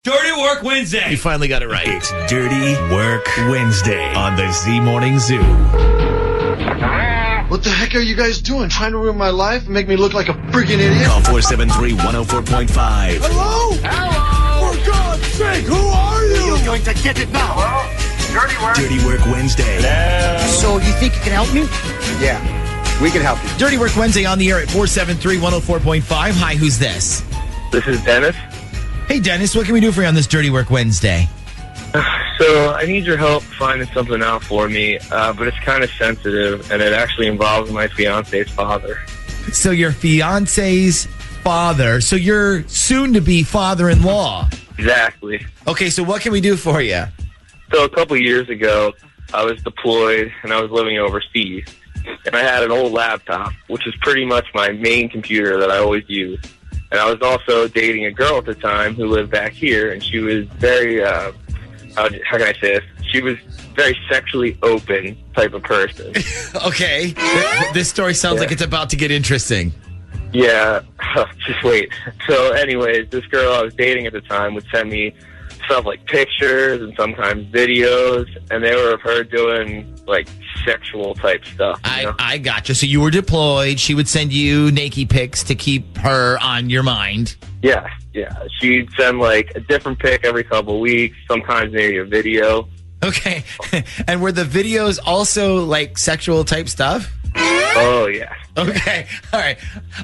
Dirty Work Wednesday. You finally got it right. It's Dirty Work Wednesday on the Z Morning Zoo. What the heck are you guys doing? Trying to ruin my life and make me look like a freaking idiot? Call 473-104.5. Hello? Hello? For God's sake, who are you? You're going to get it now. Dirty Work. Dirty Work Wednesday. So you think you can help me? Yeah, we can help you. Dirty Work Wednesday on the air at 473-104.5. Hi, who's this? This is Dennis. Hey, Dennis, what can we do for you on this Dirty Work Wednesday? So I need your help finding something out for me, but it's kind of sensitive, and it actually involves my fiance's father. So your fiance's father, so your soon-to-be father-in-law. Exactly. Okay, so what can we do for you? So a couple years ago, I was deployed, and I was living overseas, and I had an old laptop, which is pretty much my main computer that I always use. And I was also dating a girl at the time who lived back here, and she was very, how can I say this? She was very sexually open type of person. Okay. This story sounds like it's about to get interesting. Yeah, just wait. So anyways, this girl I was dating at the time would send me stuff like pictures and sometimes videos, and they were of her doing like sexual type stuff. I gotcha. So you were deployed. She would send you naked pics to keep her on your mind. Yeah. She'd send like a different pic every couple of weeks, sometimes maybe a video. Okay. And were the videos also like sexual type stuff? Oh, yeah. Okay. All right.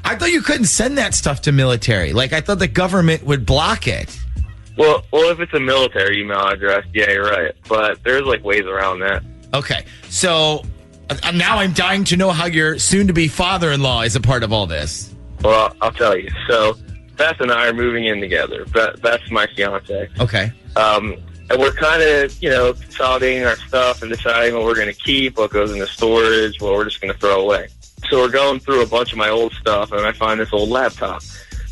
I thought you couldn't send that stuff to military. Like, I thought the government would block it. Well, if it's a military email address, yeah, you're right. But there's like ways around that. Okay. So now I'm dying to know how your soon-to-be father-in-law is a part of all this. Well, I'll tell you. So Beth and I are moving in together. Beth's my fiance. Okay. And we're kind of, consolidating our stuff and deciding what we're going to keep, what goes into storage, what we're just going to throw away. So we're going through a bunch of my old stuff, and I find this old laptop.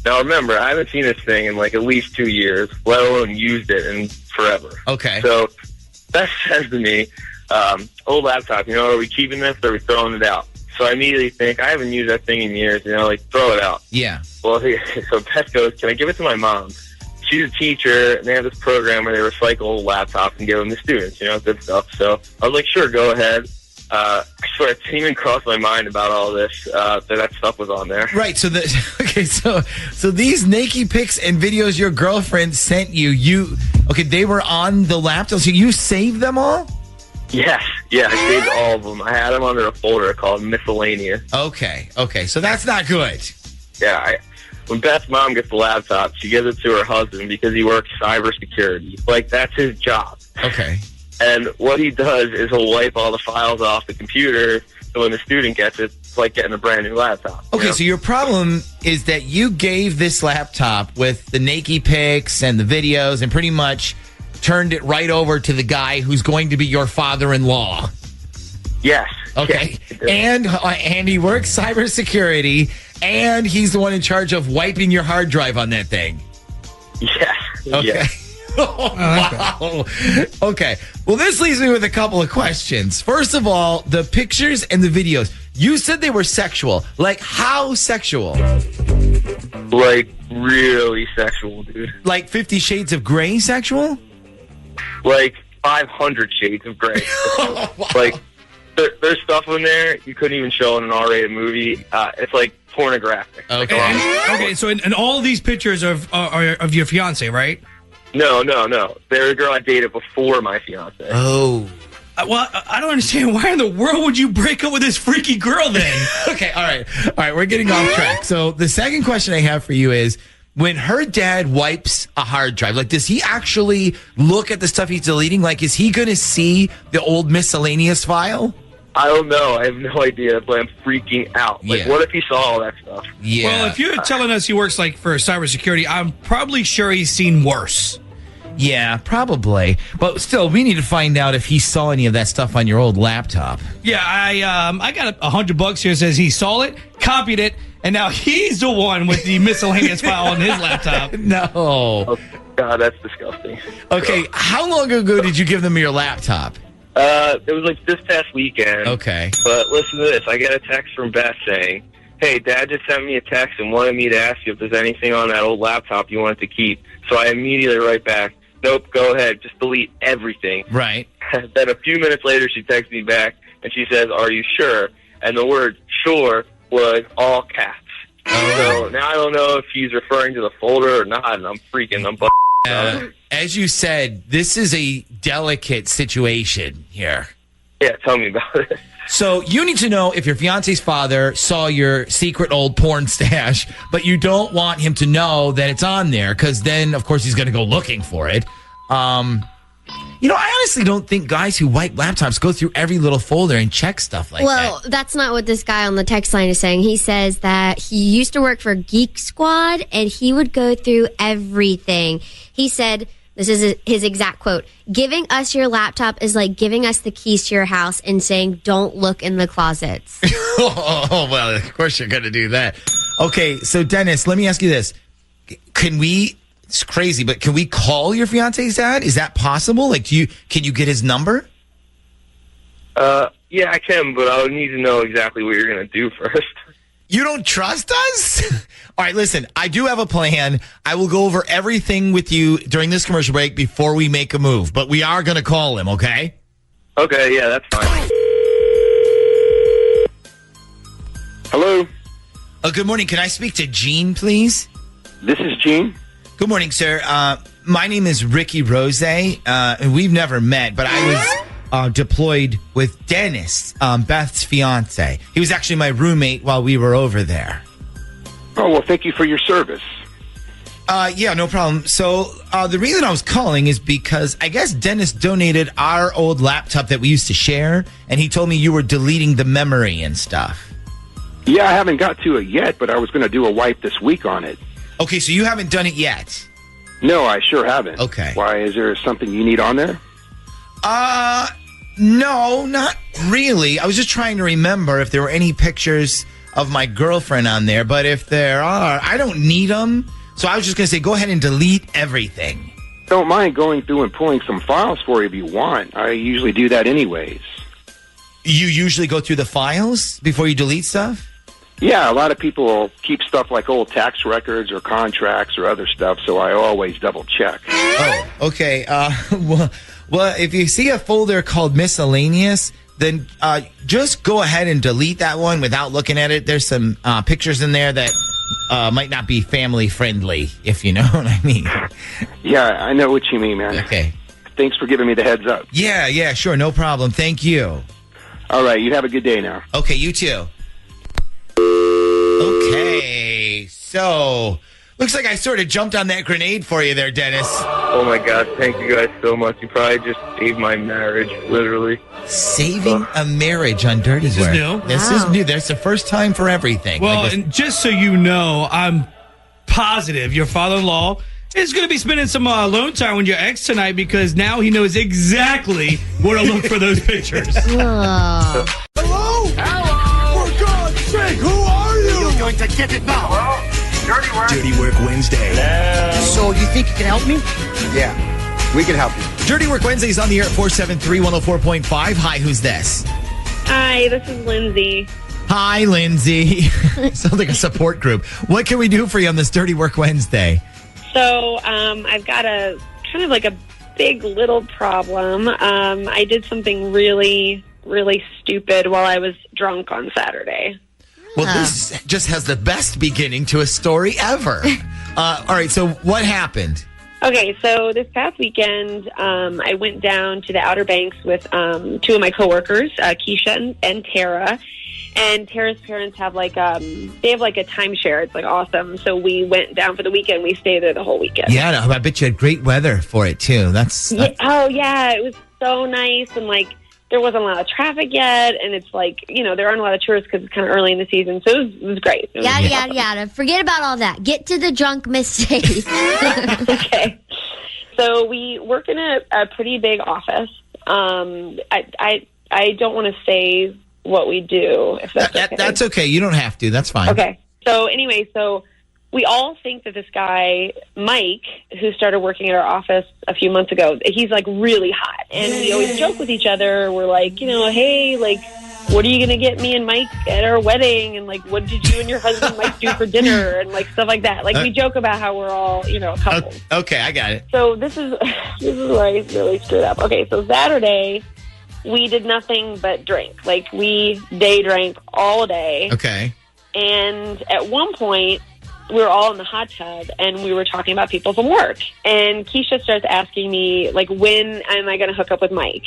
Now, remember, I haven't seen this thing in like at least 2 years, let alone used it in forever. Okay. So Beth says to me, old laptop, are we keeping this or are we throwing it out? So I immediately think, I haven't used that thing in years, throw it out. Yeah. Well, so Beth goes, can I give it to my mom? She's a teacher, and they have this program where they recycle old laptops and give them to students, good stuff. So I was like, sure, go ahead. I swear, it didn't even cross my mind about all this, that stuff was on there. Right, so so these naked pics and videos your girlfriend sent you, they were on the laptop, so you saved them all? Yes, I saved all of them. I had them under a folder called miscellaneous. Okay, so that's not good. Yeah, when Beth's mom gets the laptop, she gives it to her husband because he works cybersecurity. Like, that's his job. Okay. And what he does is he'll wipe all the files off the computer, so when the student gets it, it's like getting a brand new laptop. Okay, so your problem is that you gave this laptop with the naked pics and the videos and pretty much turned it right over to the guy who's going to be your father-in-law. Yes. Okay. Yes. And he works cybersecurity, and he's the one in charge of wiping your hard drive on that thing. Yes. Okay. Yes. Oh, wow. Okay. Well, this leaves me with a couple of questions. First of all, the pictures and the videos. You said they were sexual. Like, how sexual? Like, really sexual, dude. Like 50 Shades of Grey sexual? Like 500 Shades of Grey. Oh, wow. Like, there's stuff in there you couldn't even show in an R-rated movie. It's like pornographic. Okay. Okay, so and all of these pictures are of your fiance, right? No. They're a girl I dated before my fiance. Oh. Well, I don't understand. Why in the world would you break up with this freaky girl then? Okay, all right, we're getting off track. So the second question I have for you is, when her dad wipes a hard drive, like, does he actually look at the stuff he's deleting? Like, is he going to see the old miscellaneous file? I don't know. I have no idea, but I'm freaking out. Like, what if he saw all that stuff? Yeah. Well, if you're telling us he works like for cybersecurity, I'm probably sure he's seen worse. Yeah, probably. But still, we need to find out if he saw any of that stuff on your old laptop. Yeah, I got $100 here. Says he saw it, copied it, and now he's the one with the miscellaneous file on his laptop. No. Oh, God, that's disgusting. Okay, how long ago did you give them your laptop? It was like this past weekend. Okay. But listen to this. I get a text from Beth saying, hey, Dad just sent me a text and wanted me to ask you if there's anything on that old laptop you wanted to keep. So I immediately write back, nope, go ahead, just delete everything. Right. Then a few minutes later, she texts me back, and she says, are you sure? And the word sure was all caps. So now I don't know if he's referring to the folder or not, and I'm as you said, this is a delicate situation here. Yeah, tell me about it. So you need to know if your fiance's father saw your secret old porn stash, but you don't want him to know that it's on there, because then, of course, he's going to go looking for it. I honestly don't think guys who wipe laptops go through every little folder and check stuff like that. Well, that's not what this guy on the text line is saying. He says that he used to work for Geek Squad, and he would go through everything. He said, this is his exact quote, giving us your laptop is like giving us the keys to your house and saying, don't look in the closets. Oh, well, of course you're going to do that. Okay, so Dennis, let me ask you this. It's crazy, but can we call your fiance's dad? Is that possible? Like, can you get his number? Yeah, I can, but I'll need to know exactly what you're going to do first. You don't trust us? All right, listen, I do have a plan. I will go over everything with you during this commercial break before we make a move, but we are going to call him, okay? Okay, yeah, that's fine. Hello, Good morning. Can I speak to Gene, please? this is Gene. Good morning, sir. My name is Ricky Rose, and we've never met, but I was deployed with Dennis, Beth's fiance. He was actually my roommate while we were over there. Oh, well, thank you for your service. Yeah, no problem. So the reason I was calling is because I guess Dennis donated our old laptop that we used to share, and he told me you were deleting the memory and stuff. Yeah, I haven't got to it yet, but I was going to do a wipe this week on it. Okay, so you haven't done it yet? No, I sure haven't. Okay. Why, is there something you need on there? No, not really. I was just trying to remember if there were any pictures of my girlfriend on there, but if there are, I don't need them. So I was just going to say, go ahead and delete everything. Don't mind going through and pulling some files for you if you want. I usually do that anyways. You usually go through the files before you delete stuff? Yeah, a lot of people will keep stuff like old tax records or contracts or other stuff, so I always double check. Oh, okay. Well, if you see a folder called miscellaneous, then just go ahead and delete that one without looking at it. There's some pictures in there that might not be family friendly, if you know what I mean. Yeah, I know what you mean, man. Okay. Thanks for giving me the heads up. Yeah, sure. No problem. Thank you. All right, you have a good day now. Okay, you too. Okay, so looks like I sort of jumped on that grenade for you there, Dennis. Oh, my God, thank you guys so much. You probably just saved my marriage, literally. Saving a marriage on Dirty This is Work. new. This is new. That's the first time for everything. Well, Like and just so you know, I'm positive your father-in-law is going to be spending some alone time with your ex tonight, because now he knows exactly where to look for those pictures. Oh. For God's sake, who are you? You're going to get it now. Dirty work. Dirty Work Wednesday. So you think you can help me? Yeah, we can help you. Dirty Work Wednesdays on the air at 473-104.5. Hi, who's this? Hi, this is Lindsay. Hi, Lindsay. Sounds like a support group. What can we do for you on this Dirty Work Wednesday? So I've got a kind of like a big little problem. I did something really, really stupid while I was drunk on Saturday. Well, this just has the best beginning to a story ever. All right, so what happened? Okay, so this past weekend, I went down to the Outer Banks with two of my coworkers, Keisha and Tara. And Tara's parents have they have like a timeshare. It's like awesome. So we went down for the weekend. We stayed there the whole weekend. Yeah, I bet you had great weather for it too. Oh yeah, it was so nice, and there wasn't a lot of traffic yet, and it's there aren't a lot of tourists because it's kind of early in the season. So it was great. It was Yada. Forget about all that. Get to the drunk mistake. Okay. So we work in a pretty big office. I don't want to say what we do, if that's okay. That's okay. You don't have to. That's fine. Okay. So anyway, we all think that this guy, Mike, who started working at our office a few months ago, he's really hot. And we always joke with each other. We're like, hey, what are you going to get me and Mike at our wedding? And, like, what did you and your husband Mike do for dinner? And, like, stuff like that. Like, we joke about how we're all, you know, a couple. Okay, I got it. So this is where I really screwed up. Okay, so Saturday, we did nothing but drink. Like, we day drank all day. Okay. And at one point, we were all in the hot tub, and we were talking about people from work. And Keisha starts asking me, like, when am I going to hook up with Mike?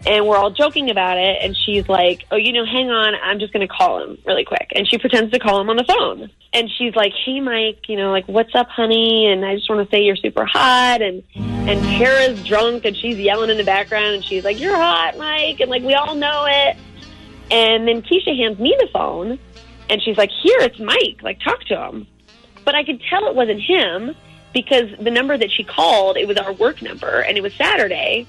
And we're all joking about it, and she's like, oh, hang on, I'm just going to call him really quick. And she pretends to call him on the phone. And she's like, hey, Mike, like, what's up, honey? And I just want to say you're super hot. And Tara's drunk, and she's yelling in the background, and she's like, you're hot, Mike. And, like, we all know it. And then Keisha hands me the phone, and she's like, here, it's Mike. Like, talk to him. But I could tell it wasn't him because the number that she called, it was our work number, and it was Saturday.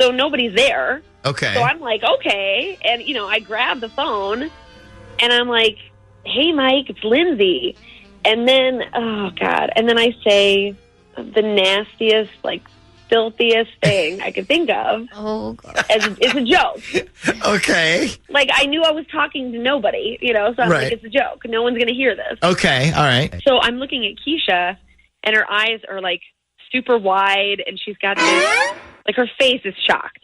So nobody's there. Okay. So I'm like, okay. And, I grab the phone, and I'm like, hey, Mike, it's Lindsay. And then, oh, God. And then I say the nastiest, like, filthiest thing I could think of. Oh, God. It's a joke. Okay. Like, I knew I was talking to nobody, so I'm like, it's a joke. No one's going to hear this. Okay, all right. So I'm looking at Keisha, and her eyes are, like, super wide, and she's got this, like, her face is shocked.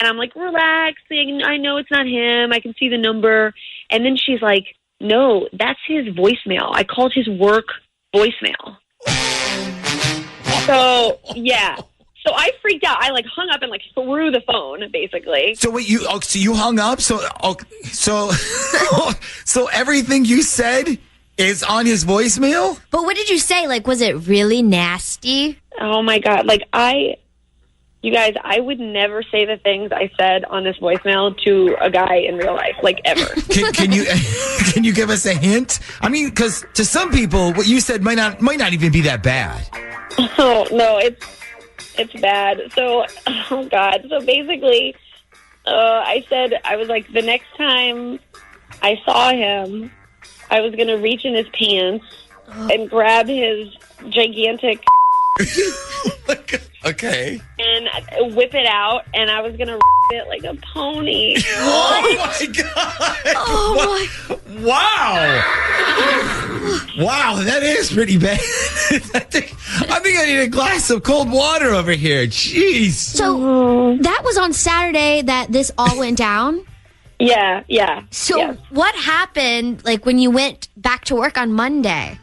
And I'm like, relax, I know it's not him. I can see the number. And then she's like, no, that's his voicemail. I called his work voicemail. So, yeah. So I freaked out. I, like, hung up and, like, threw the phone, basically. So wait, so you hung up? So everything you said is on his voicemail? But what did you say? Like, was it really nasty? Oh, my God. Like, you guys, I would never say the things I said on this voicemail to a guy in real life, like, ever. Can you give us a hint? I mean, because to some people, what you said might not even be that bad. Oh, no, it's bad. So, oh, God. So basically, I said, I was like, the next time I saw him, I was going to reach in his pants and grab his gigantic Okay. and whip it out, and I was going to it like a pony. Oh, my God. Oh, my. Wow. Wow, that is pretty bad. I think I need a glass of cold water over here. Jeez. So that was on Saturday that this all went down? Yeah. So what happened, like, when you went back to work on Monday?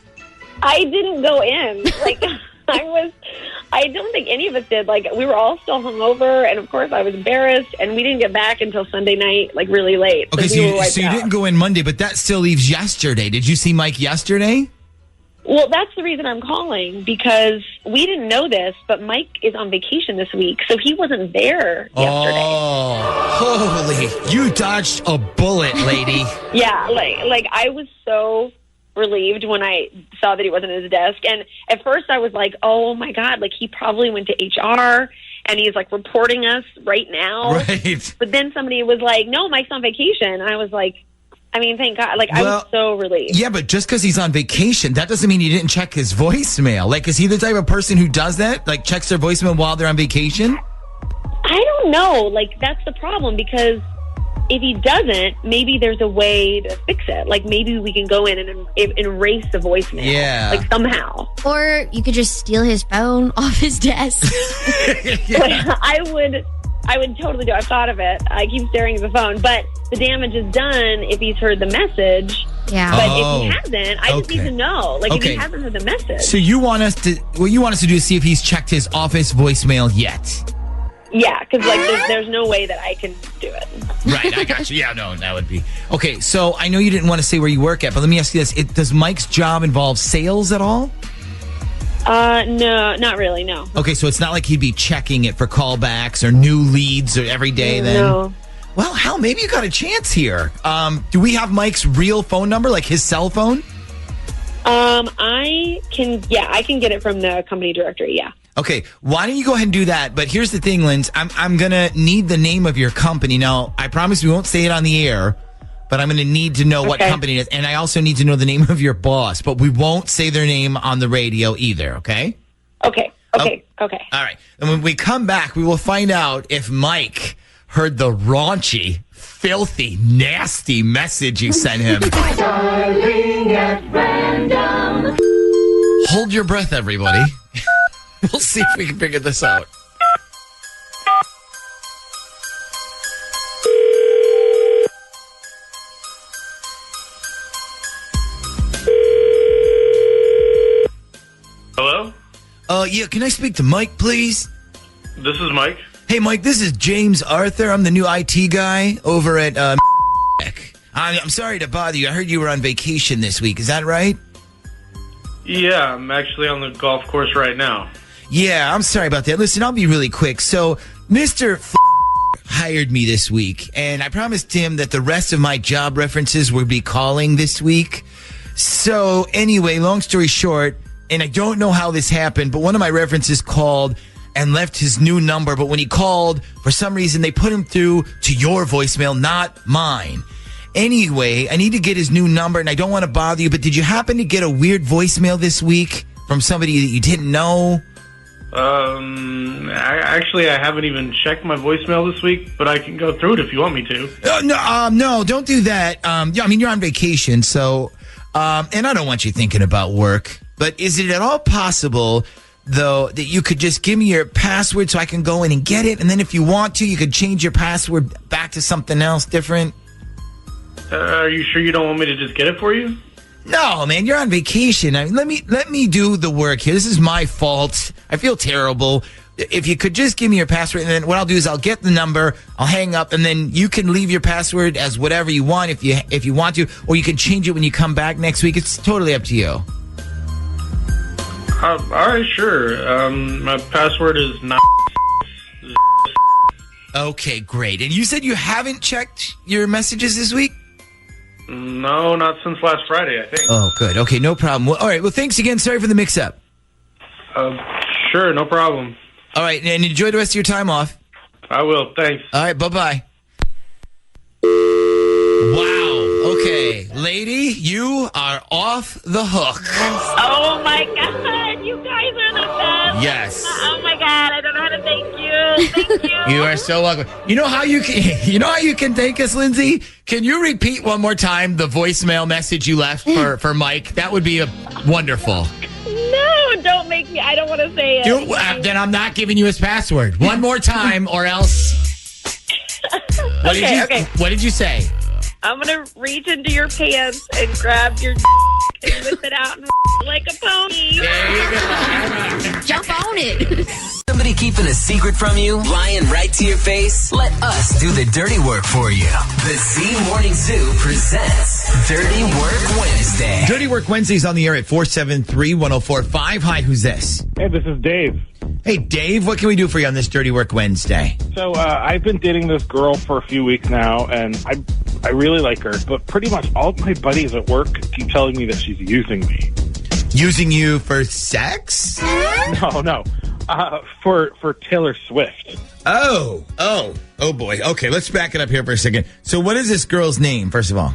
I didn't go in. Like, I don't think any of us did. Like, we were all still hungover, and of course I was embarrassed, and we didn't get back until Sunday night, like, really late. Okay, so you didn't go in Monday, but that still leaves yesterday. Did you see Mike yesterday? Well, that's the reason I'm calling, because we didn't know this, but Mike is on vacation this week, so he wasn't there yesterday. Oh, holy, you dodged a bullet, lady. Yeah, like I was so relieved when I saw that he wasn't at his desk. And at first I was like, oh, my God, like, he probably went to HR, and he's, like, reporting us right now. Right. But then somebody was like, no, Mike's on vacation. And I was like, I mean, thank God. Like, I was so relieved. Yeah, but just because he's on vacation, that doesn't mean he didn't check his voicemail. Like, is he the type of person who does that? Like, checks their voicemail while they're on vacation? I don't know. Like, that's the problem, because if he doesn't, maybe there's a way to fix it. Like, maybe we can go in and erase the voicemail. Yeah. Like, somehow. Or you could just steal his phone off his desk. I would totally do it. I've thought of it. I keep staring at the phone. But the damage is done if he's heard the message. Yeah. But if he hasn't, I just need to know. Like, if Okay. he hasn't heard the message. So what you want us to do is see if he's checked his office voicemail yet. Yeah, because, like, there's no way that I can do it. Right, I got you. Yeah, no, that would be. Okay, so I know you didn't want to say where you work at, but let me ask you this. Does Mike's job involve sales at all? No, not really, no. Okay, so it's not like he'd be checking it for callbacks or new leads or every day then? No. Well, hell, maybe you got a chance here. Do we have Mike's real phone number, like his cell phone? I can get it from the company directory, yeah. Okay, why don't you go ahead and do that? But here's the thing, Linz. I'm going to need the name of your company. Now, I promise we won't say it on the air, but I'm going to need to know what company it is. And I also need to know the name of your boss, but we won't say their name on the radio either, okay? Okay. All right. And when we come back, we will find out if Mike heard the raunchy filthy, nasty message you sent him. Hold your breath, everybody. We'll see if we can figure this out. Hello? Yeah, can I speak to Mike, please? This is Mike. Hey, Mike, this is James Arthur. I'm the new IT guy over at I'm sorry to bother you. I heard you were on vacation this week. Is that right? Yeah, I'm actually on the golf course right now. Yeah, I'm sorry about that. Listen, I'll be really quick. So, Mr. hired me this week, and I promised him that the rest of my job references would be calling this week. So, anyway, long story short, and I don't know how this happened, but one of my references called and left his new number. But when he called, for some reason, they put him through to your voicemail, not mine. Anyway, I need to get his new number, and I don't want to bother you, but did you happen to get a weird voicemail this week from somebody that you didn't know? I haven't even checked my voicemail this week, but I can go through it if you want me to. No, don't do that. Yeah, I mean, you're on vacation, so, and I don't want you thinking about work, but is it at all possible, though, that you could just give me your password so I can go in and get it, and then if you want to, you could change your password back to something else different? Are you sure you don't want me to just get it for you? No, man, you're on vacation. I mean, let me do the work here. This is my fault. I feel terrible. If you could just give me your password, and then what I'll do is I'll get the number, I'll hang up, and then you can leave your password as whatever you want if you want to, or you can change it when you come back next week. It's totally up to you. All right, sure. My password is not. Okay, great. And you said you haven't checked your messages this week? No, not since last Friday, I think. Oh, good. Okay, no problem. Well, all right, well, thanks again. Sorry for the mix-up. Sure, no problem. All right, and enjoy the rest of your time off. I will, thanks. All right, bye-bye. Wow. Okay, lady, you are off the hook. Oh my God, you guys are the best. Yes. Oh my God, I don't know how to thank you. Thank you. You are so welcome. You know how you can thank us, Lindsay? Can you repeat one more time the voicemail message you left for Mike? That would be wonderful. No, don't make me. I don't want to say it. Then I'm not giving you his password. One more time, or else. What did you say? I'm going to reach into your pants and grab your and whip it out like a pony. There you go. Jump on it. Somebody keeping a secret from you, lying right to your face? Let us do the dirty work for you. The Z Morning Zoo presents Dirty Work Wednesday. Dirty Work Wednesday's on the air at 473-1045. Hi, who's this? Hey, this is Dave. Hey, Dave, what can we do for you on this Dirty Work Wednesday? So I've been dating this girl for a few weeks now, and I really like her, but pretty much all of my buddies at work keep telling me that she's using me. Using you for sex? No. For Taylor Swift. Oh boy. Okay, let's back it up here for a second. So what is this girl's name, first of all?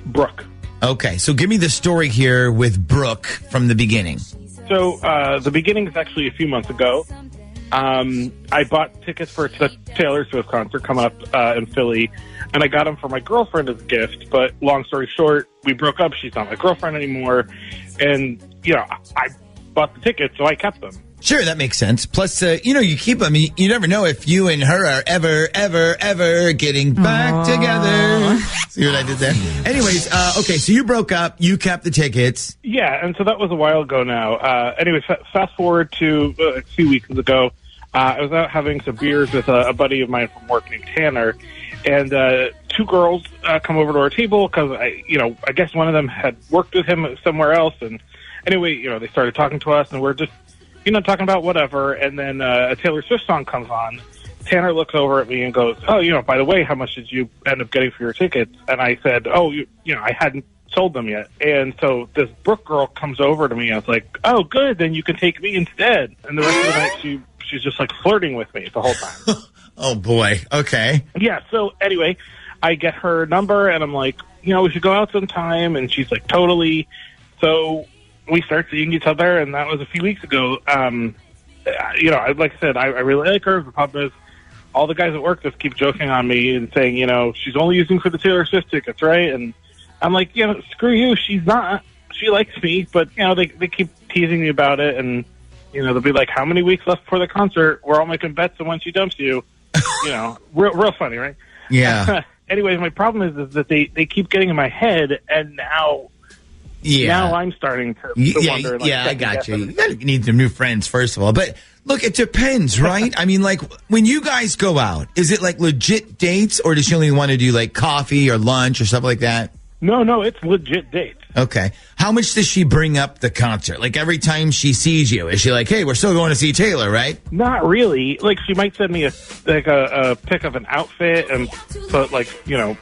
Brooke. Okay, so give me the story here with Brooke from the beginning. So the beginning is actually a few months ago. I bought tickets for the Taylor Swift concert coming up in Philly, and I got them for my girlfriend as a gift. But long story short, we broke up. She's not my girlfriend anymore. And, I bought the tickets, so I kept them. Sure, that makes sense. Plus, you keep them. You never know if you and her are ever getting back together. See what I did there? Anyways, okay, so you broke up. You kept the tickets. Yeah, and so that was a while ago now. Anyways, fast forward to a few weeks ago. I was out having some beers with a buddy of mine from work named Tanner, and two girls come over to our table because I guess one of them had worked with him somewhere else. And anyway, they started talking to us, and we're just talking about whatever. And then a Taylor Swift song comes on. Tanner looks over at me and goes, "Oh, by the way, how much did you end up getting for your tickets?" And I said, "Oh, I hadn't sold them yet." And so this Brooke girl comes over to me. I was like, "Oh, good, then you can take me instead." And the rest of the night, she's just like flirting with me the whole time. Oh boy. Okay. Yeah. So anyway, I get her number and I'm like, we should go out sometime. And she's like, totally. So we start seeing each other, and that was a few weeks ago. Like I said, I really like her. The problem is all the guys at work just keep joking on me and saying, she's only using for the Taylor Swift tickets, right? And I'm like, screw you. She's not. She likes me, but, they keep teasing me about it. And, they'll be like, how many weeks left before the concert? We're all making bets on when she dumps you. Real funny, right? Yeah. Anyways, my problem is that they keep getting in my head, and now I'm starting to wonder. I got you. You need some new friends, first of all. But look, it depends, right? I mean, like, when you guys go out, is it like legit dates, or does she only want to do like coffee or lunch or stuff like that? No, it's legit dates. Okay. How much does she bring up the concert? Like, every time she sees you, is she like, hey, we're still going to see Taylor, right? Not really. Like, she might send me a pic of an outfit and put,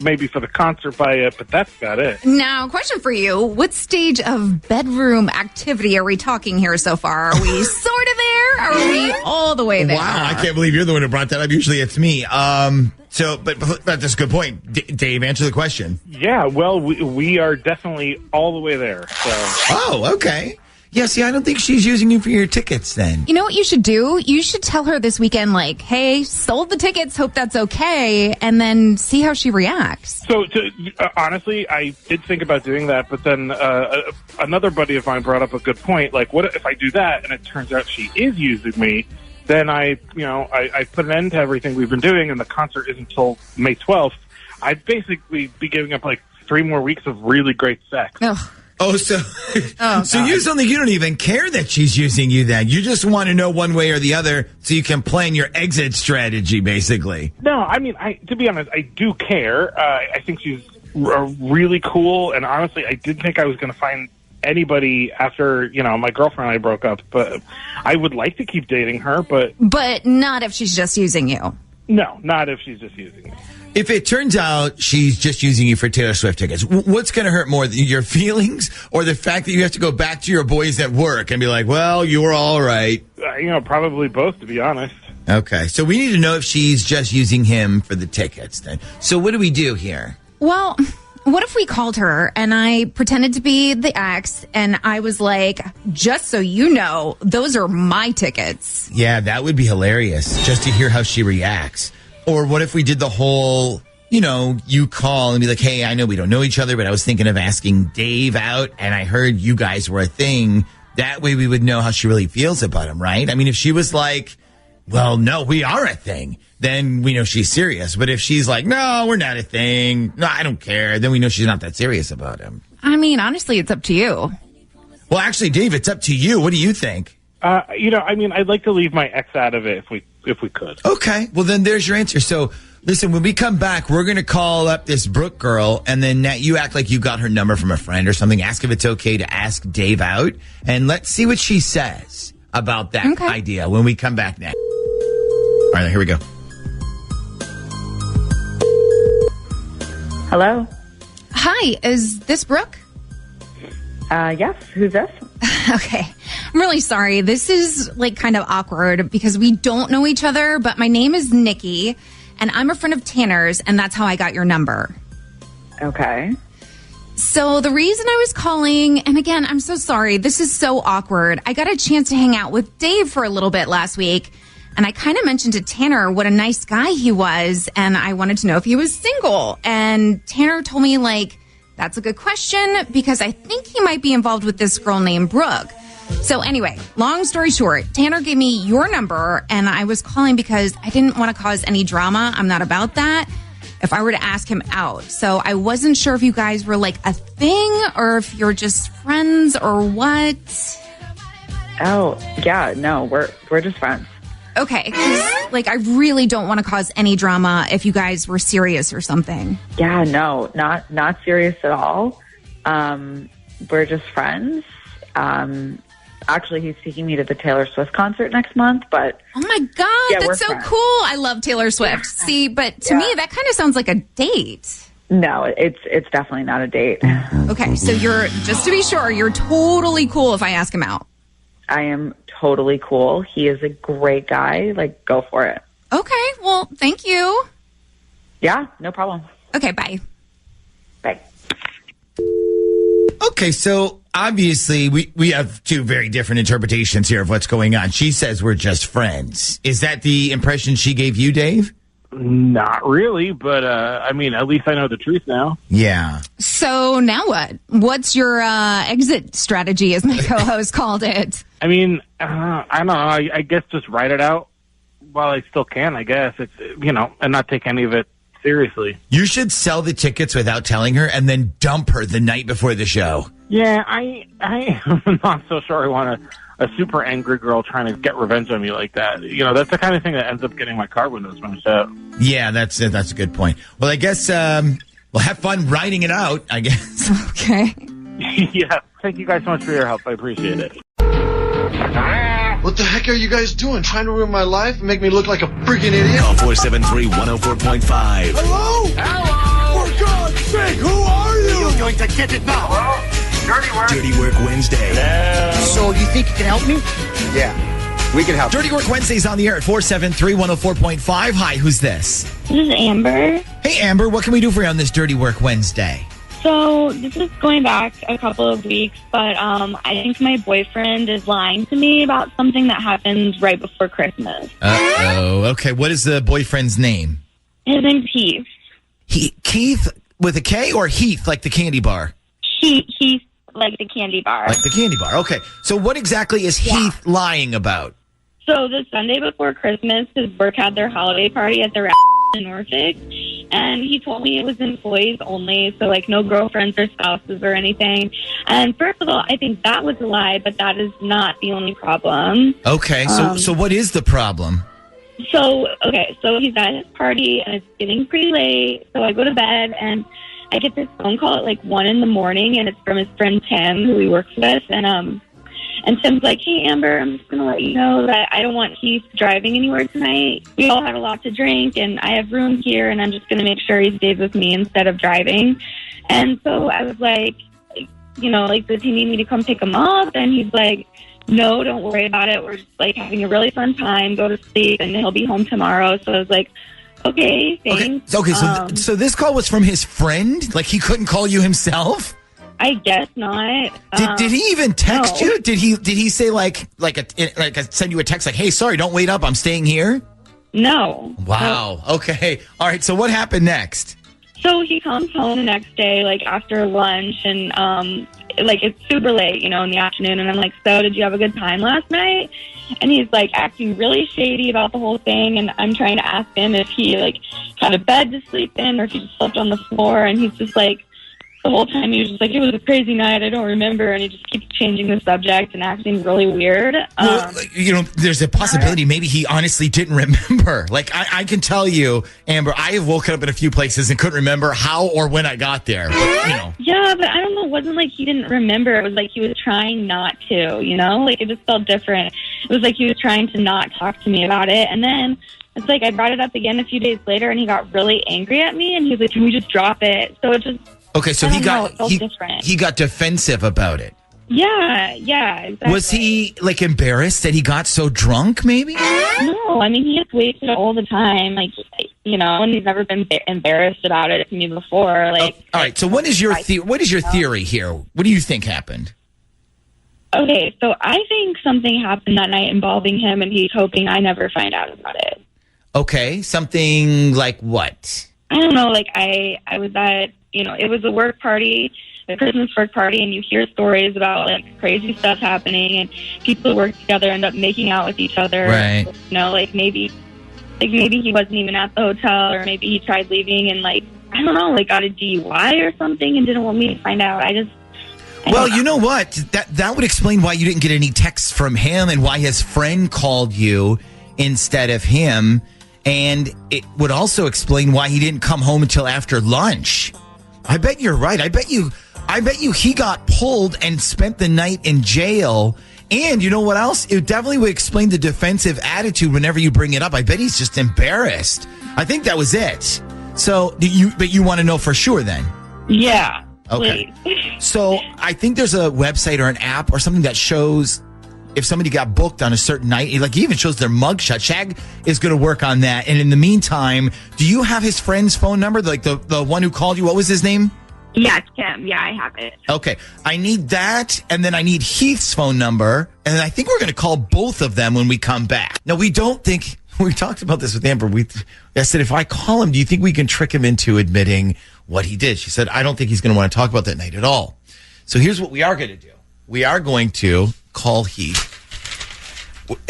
maybe for the concert buy it, but that's about it. Now, question for you. What stage of bedroom activity are we talking here so far? Are we sort of there? Or are we all the way there? Wow, I can't believe you're the one who brought that up. Usually it's me. But that's a good point. Dave, answer the question. Yeah, well, we are definitely all the way there. So. Oh, okay. Yeah, see, I don't think she's using you for your tickets then. You know what you should do? You should tell her this weekend, like, hey, sold the tickets, hope that's okay, and then see how she reacts. So, honestly, I did think about doing that, but then another buddy of mine brought up a good point. Like, what if I do that and it turns out she is using me? Then I put an end to everything we've been doing, and the concert isn't until May 12th. I'd basically be giving up 3 more weeks of really great sex. Ugh. Oh, so you don't even care that she's using you then. You just want to know one way or the other so you can plan your exit strategy, basically. No, I mean, to be honest, I do care. I think she's really cool, and honestly, I did think I was going to find anybody after, my girlfriend and I broke up, but I would like to keep dating her, but not if she's just using you. No, not if she's just using me. If it turns out she's just using you for Taylor Swift tickets, what's going to hurt more, your feelings or the fact that you have to go back to your boys at work and be like, well, you were all right? Probably both, to be honest. Okay, so we need to know if she's just using him for the tickets then. So what do we do here? Well, what if we called her and I pretended to be the ex and I was like, just so you know, those are my tickets. Yeah, that would be hilarious, just to hear how she reacts. Or what if we did the whole, you call and be like, hey, I know we don't know each other, but I was thinking of asking Dave out and I heard you guys were a thing. That way we would know how she really feels about him, right? I mean, if she was like, well, no, we are a thing, then we know she's serious. But if she's like, no, we're not a thing, no, I don't care, then we know she's not that serious about him. I mean, honestly, it's up to you. Well, actually, Dave, it's up to you. What do you think? I'd like to leave my ex out of it if we could. Okay. Well, then there's your answer. So, listen, when we come back, we're going to call up this Brooke girl, and then you act like you got her number from a friend or something. Ask if it's okay to ask Dave out, and let's see what she says about that idea when we come back next. All right, here we go. Hello. Hi, is this Brooke? Yes. Who's this? Okay. I'm really sorry. This is kind of awkward because we don't know each other, but my name is Nikki and I'm a friend of Tanner's and that's how I got your number. Okay. So the reason I was calling, and again, I'm so sorry. This is so awkward. I got a chance to hang out with Dave for a little bit last week and I kind of mentioned to Tanner what a nice guy he was and I wanted to know if he was single. And Tanner told me that's a good question because I think he might be involved with this girl named Brooke. So anyway, long story short, Tanner gave me your number and I was calling because I didn't want to cause any drama. I'm not about that. If I were to ask him out. So I wasn't sure if you guys were a thing or if you're just friends or what. Oh, yeah, no, we're just friends. Okay, 'cause, I really don't want to cause any drama if you guys were serious or something. Yeah, no, not serious at all. We're just friends. Actually, he's taking me to the Taylor Swift concert next month, but... Oh my God, yeah, that's so friends. cool. I love Taylor Swift. Yeah. See, but to me, that kind of sounds like a date. No, it's definitely not a date. Okay, so just to be sure, you're totally cool if I ask him out. I am totally cool. He is a great guy. Go for it. Okay, well, thank you. Yeah, no problem. Okay, bye. Bye. Okay, so obviously we have two very different interpretations here of what's going on. She says we're just friends. Is that the impression she gave you, Dave? Not really, but I mean, at least I know the truth now. Yeah. So now what? What's your exit strategy, as my co-host called it? I mean, I don't know. I guess just write it out while I still can, I guess. It's, and not take any of it seriously. You should sell the tickets without telling her and then dump her the night before the show. Yeah, I am not so sure I want a super angry girl trying to get revenge on me like that. That's the kind of thing that ends up getting my car windows smashed out. Yeah, that's a good point. Well, I guess we'll have fun writing it out, I guess. Okay. Yeah, thank you guys so much for your help. I appreciate it. What the heck are you guys doing? Trying to ruin my life and make me look like a freaking idiot? Call 473-104.5. Hello? Hello? For God's sake, who are you? You're going to get it now. Hello? Dirty Work Wednesday. So you think you can help me? Yeah, we can help. Dirty Work Wednesday's on the air at 473-104.5. Hi, who's this? This is Amber. Hey, Amber, what can we do for you on this Dirty Work Wednesday? So this is going back a couple of weeks, but I think my boyfriend is lying to me about something that happened right before Christmas. Uh-oh. Okay, what is the boyfriend's name? His name's Heath. Keith with a K or Heath like the candy bar? Heath like the candy bar. Like the candy bar. Okay, so what exactly is Heath lying about? So the Sunday before Christmas, his work had their holiday party at their in Norfolk, and he told me it was employees only, so like no girlfriends or spouses or anything. And first of all, I think that was a lie, but that is not the only problem. Okay, so what is the problem? So he's at his party, and it's getting pretty late, so I go to bed, and I get this phone call at like 1 a.m, and it's from his friend Tim, who he works with, and Tim's like, "Hey, Amber, I'm just going to let you know that I don't want Keith driving anywhere tonight. We all had a lot to drink, and I have room here, and I'm just going to make sure he stays with me instead of driving." And so I was like, does he need me to come pick him up? And he's like, "No, don't worry about it. We're just, like, having a really fun time. Go to sleep, and he'll be home tomorrow." So I was like, okay, thanks. Okay, so this call was from his friend? Like, he couldn't call you himself? I guess not. Did he even text you? Did he say send you a text like, "Hey, sorry, don't wait up. I'm staying here"? No. Wow. Okay. All right. So what happened next? So he comes home the next day, like after lunch, and it's super late, in the afternoon. And I'm like, "So did you have a good time last night?" And he's like acting really shady about the whole thing. And I'm trying to ask him if he had a bed to sleep in or if he just slept on the floor. And he's just like, the whole time he was just like, "It was a crazy night, I don't remember," and he just keeps changing the subject and acting really weird. Well, there's a possibility maybe he honestly didn't remember. Like, I can tell you, Amber, I have woken up in a few places and couldn't remember how or when I got there. But, Yeah, but I don't know. It wasn't like he didn't remember. It was like he was trying not to, Like, it just felt different. It was like he was trying to not talk to me about it. And then it's like I brought it up again a few days later, and he got really angry at me, and he was like, "Can we just drop it?" So it just... Okay, so he got defensive about it. Yeah, exactly. Was he embarrassed that he got so drunk? Maybe. No, I mean he gets wasted all the time, and he's never been embarrassed about it to me before. All right. So what is your theory here? What do you think happened? Okay, so I think something happened that night involving him, and he's hoping I never find out about it. Okay, something like what? I don't know. I was at. It was a work party, a Christmas work party, and you hear stories about crazy stuff happening, and people who work together end up making out with each other. Right. Maybe he wasn't even at the hotel, or maybe he tried leaving and I don't know, got a DUI or something and didn't want me to find out. Well, you know what? That would explain why you didn't get any texts from him and why his friend called you instead of him, and it would also explain why he didn't come home until after lunch. I bet you're right. I bet you he got pulled and spent the night in jail. And you know what else? It definitely would explain the defensive attitude whenever you bring it up. I bet he's just embarrassed. I think that was it. So, but you want to know for sure then? Yeah. Okay. So I think there's a website or an app or something that shows if somebody got booked on a certain night. It even shows their mugshot. Shag is going to work on that. And in the meantime, do you have his friend's phone number? The one who called you? What was his name? Yeah, it's Kim. Yeah, I have it. Okay. I need that. And then I need Heath's phone number. And I think we're going to call both of them when we come back. Now, we don't think We talked about this with Amber. I said, if I call him, do you think we can trick him into admitting what he did? She said, I don't think he's going to want to talk about that night at all. So here's what we are going to do. We are going to call Heath.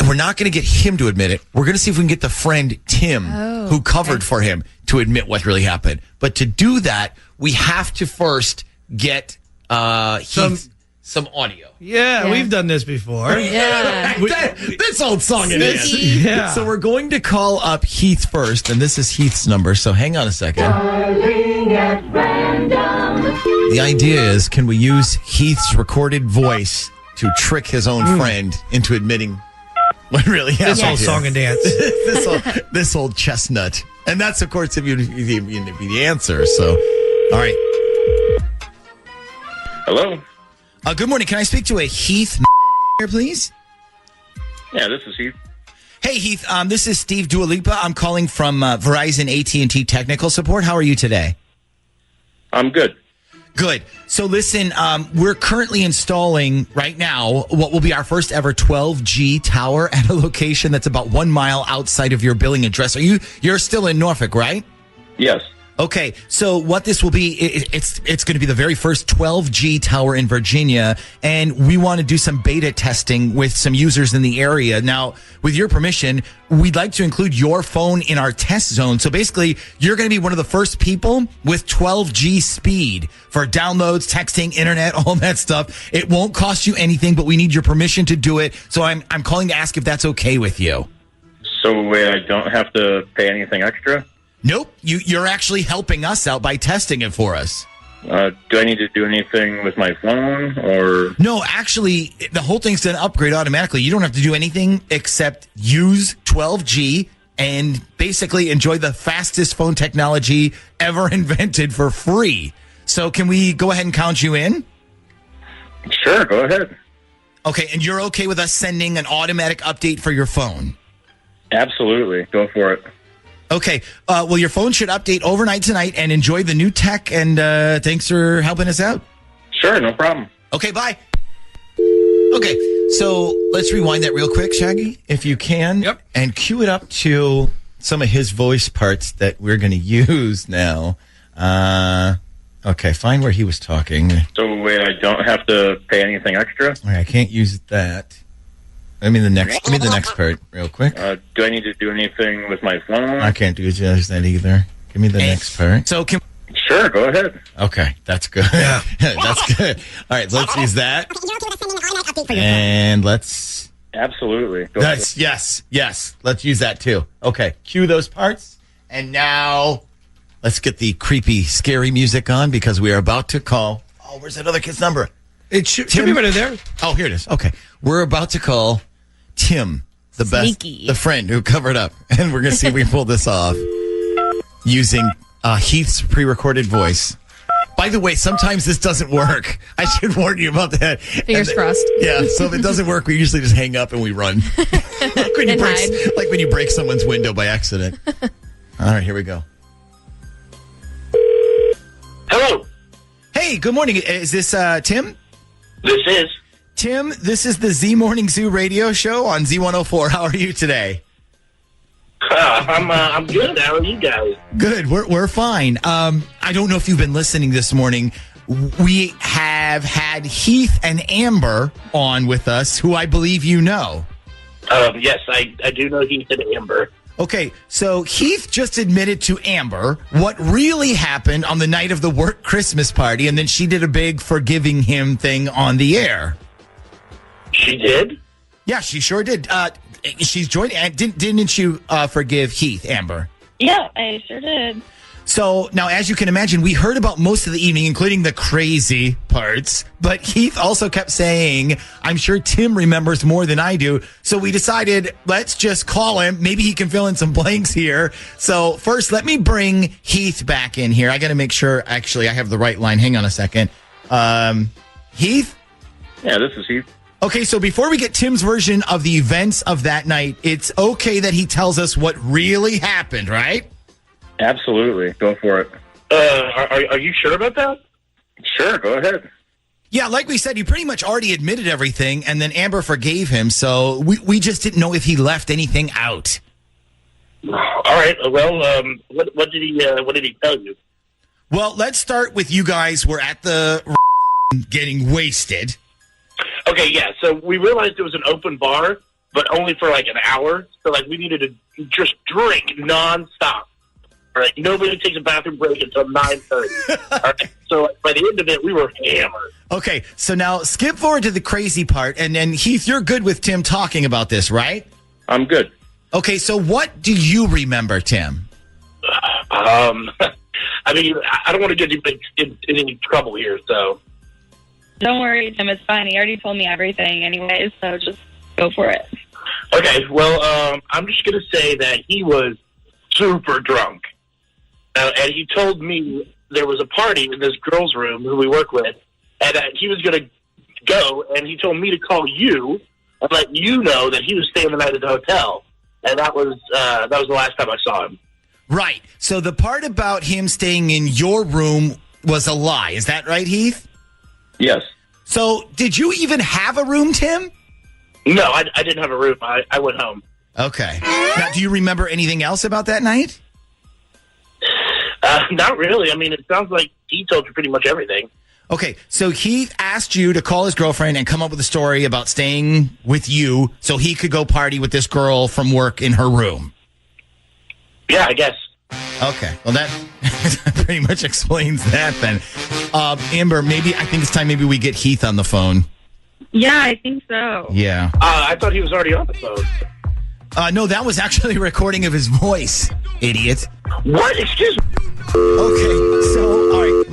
We're not going to get him to admit it. We're going to see if we can get the friend Tim, who covered for him, to admit what really happened. But to do that, we have to first get Heath some audio. Yeah, we've done this before. Yeah. This old song it is. Yeah. So we're going to call up Heath first, and this is Heath's number. So hang on a second. The idea is, can we use Heath's recorded voice to trick his own friend into admitting what really happened? This old song and dance. this old chestnut. And that's, of course, if you be the answer. So, all right. Hello? Good morning. Can I speak to a Heath here, please? Yeah, this is Heath. Hey, Heath. This is Steve Dualipa. I'm calling from Verizon AT&T Technical Support. How are you today? I'm good. Good. So listen, we're currently installing right now what will be our first ever 12G tower at a location that's about 1 mile outside of your billing address. You're still in Norfolk, right? Yes. Okay, so what this will be, it's going to be the very first 12G tower in Virginia, and we want to do some beta testing with some users in the area. Now, with your permission, we'd like to include your phone in our test zone. So basically, you're going to be one of the first people with 12G speed for downloads, texting, internet, all that stuff. It won't cost you anything, but we need your permission to do it. So I'm calling to ask if that's okay with you. So wait, I don't have to pay anything extra? Nope, you're actually helping us out by testing it for us. Do I need to do anything with my phone, or? No, actually, the whole thing's going to upgrade automatically. You don't have to do anything except use 12G and basically enjoy the fastest phone technology ever invented for free. So can we go ahead and count you in? Sure, go ahead. Okay, and you're okay with us sending an automatic update for your phone? Absolutely, go for it. Okay, well, your phone should update overnight tonight, and enjoy the new tech, and thanks for helping us out. Sure, no problem. Okay, bye. Okay, so let's rewind that real quick, Shaggy, if you can. Yep. And cue it up to some of his voice parts that we're going to use now. Okay, find where he was talking. So wait, I don't have to pay anything extra? All right, I can't use that. Give me the next part real quick. Do I need to do anything with my phone? I can't do that either. Give me the next part. So Sure, go ahead. Okay, that's good. Yeah. That's good. All right, let's use that. And let's... Absolutely. Go Yes, yes. Let's use that too. Okay, cue those parts. And now let's get the creepy, scary music on because we are about to call... Oh, where's that other kid's number? It should be right there. Oh, here it is. Okay. We're about to call Tim, the Sneaky. best, the friend who covered up. And we're going to see if we pull this off using Heath's pre-recorded voice. By the way, sometimes this doesn't work. I should warn you about that. Fingers crossed. Yeah, so if it doesn't work, we usually just hang up and we run. like when you break someone's window by accident. All right, here we go. Hello. Hey, good morning. Is this Tim? This is. Tim, this is the Z Morning Zoo radio show on Z104. How are you today? I'm good. How are you guys? Good. We're fine. I don't know if you've been listening this morning. We have had Heath and Amber on with us, who I believe you know. Yes, I do know Heath and Amber. Okay, so Heath just admitted to Amber what really happened on the night of the work Christmas party, and then she did a big forgiving him thing on the air. She did? Yeah, she sure did. She's joined. Didn't you forgive Heath, Amber? Yeah, I sure did. So now, as you can imagine, we heard about most of the evening, including the crazy parts. But Heath also kept saying, I'm sure Tim remembers more than I do. So we decided, let's just call him. Maybe he can fill in some blanks here. So first, let me bring Heath back in here. I got to make sure, actually, I have the right line. Hang on a second. Heath? Yeah, this is Heath. Okay, so before we get Tim's version of the events of that night, it's okay that he tells us what really happened, right? Absolutely. Go for it. Are you sure about that? Sure, go ahead. Yeah, like we said, he pretty much already admitted everything, and then Amber forgave him, so we just didn't know if he left anything out. right. Well, what did he tell you? Well, let's start with you guys were at the getting wasted. Okay, yeah. So we realized it was an open bar, but only for like an hour. So like we needed to just drink nonstop. All right. Nobody takes a bathroom break until 9:30. All right. So by the end of it, we were hammered. Okay, so now skip forward to the crazy part, and then Heath, you're good with Tim talking about this, right? I'm good. Okay, so what do you remember, Tim? I mean, I don't want to get in any trouble here, so. Don't worry, Tim. It's fine. He already told me everything anyways, so just go for it. Okay, well, I'm just going to say that he was super drunk. And he told me there was a party in this girl's room who we work with, and he was going to go, and he told me to call you and let you know that he was staying the night at the hotel. And that was the last time I saw him. Right. So the part about him staying in your room was a lie. Is that right, Heath? Yes. So did you even have a room, Tim? No, I didn't have a room. I went home. Okay. Now, do you remember anything else about that night? Not really. I mean, it sounds like he told you pretty much everything. Okay, so Heath asked you to call his girlfriend and come up with a story about staying with you so he could go party with this girl from work in her room. Yeah, I guess. Okay, well, that pretty much explains that then. Amber, I think it's time maybe we get Heath on the phone. Yeah, I think so. Yeah. I thought he was already on the phone. No, that was actually a recording of his voice, idiot. What? Excuse me. Okay, so all right,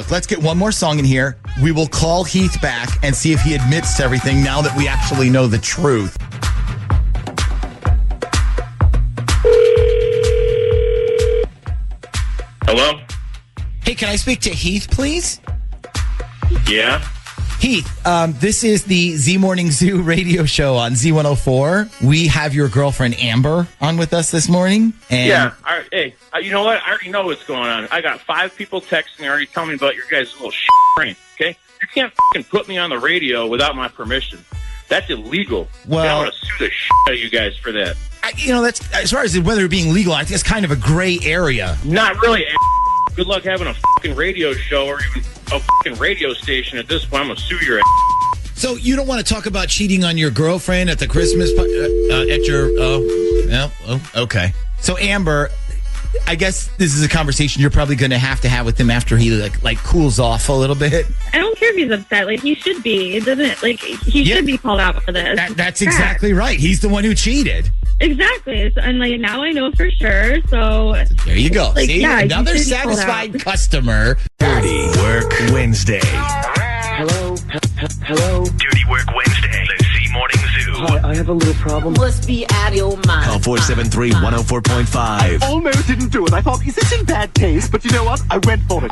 let's get one more song in here. We will call Heath back and see if he admits to everything now that we actually know the truth. Hello? Hey, can I speak to Heath, please? Yeah? Heath, this is the Z Morning Zoo radio show on Z104. We have your girlfriend Amber on with us this morning. And yeah. All right, hey, you know what? I already know what's going on. I got 5 people texting already telling me about your guys' little brain, okay? You can't fucking put me on the radio without my permission. That's illegal. Well, I want to sue the out of you guys for that. That's as far as whether it being legal, I think it's kind of a gray area. Not really. Good luck having a fucking radio show or even a fucking radio station at this point. I'm going to sue your ass. So you don't want to talk about cheating on your girlfriend at the Christmas at your okay. So Amber, I guess this is a conversation you're probably going to have with him after he like cools off a little bit. I don't care if he's upset. Like, he should be. It doesn't, he should be called out for this. That's exactly right. He's the one who cheated. Exactly. So, and now I know for sure. So there you go. See, yeah, another satisfied customer. Dirty Work Wednesday. Hello? Hello? Dirty Work Wednesday. The Z Morning Zoo. Hi, I have a little problem. Must be out of your mind. Call 473-104.5. Almost didn't do it. I thought, is this in bad taste? But you know what? I went for it,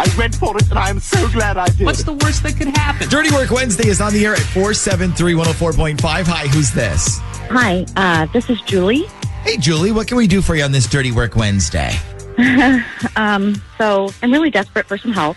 and I am so glad I did. What's the worst that could happen? Dirty Work Wednesday is on the air at 473-104.5. Hi, who's this? Hi, this is Julie. Hey, Julie, what can we do for you on this Dirty Work Wednesday? So I'm really desperate for some help.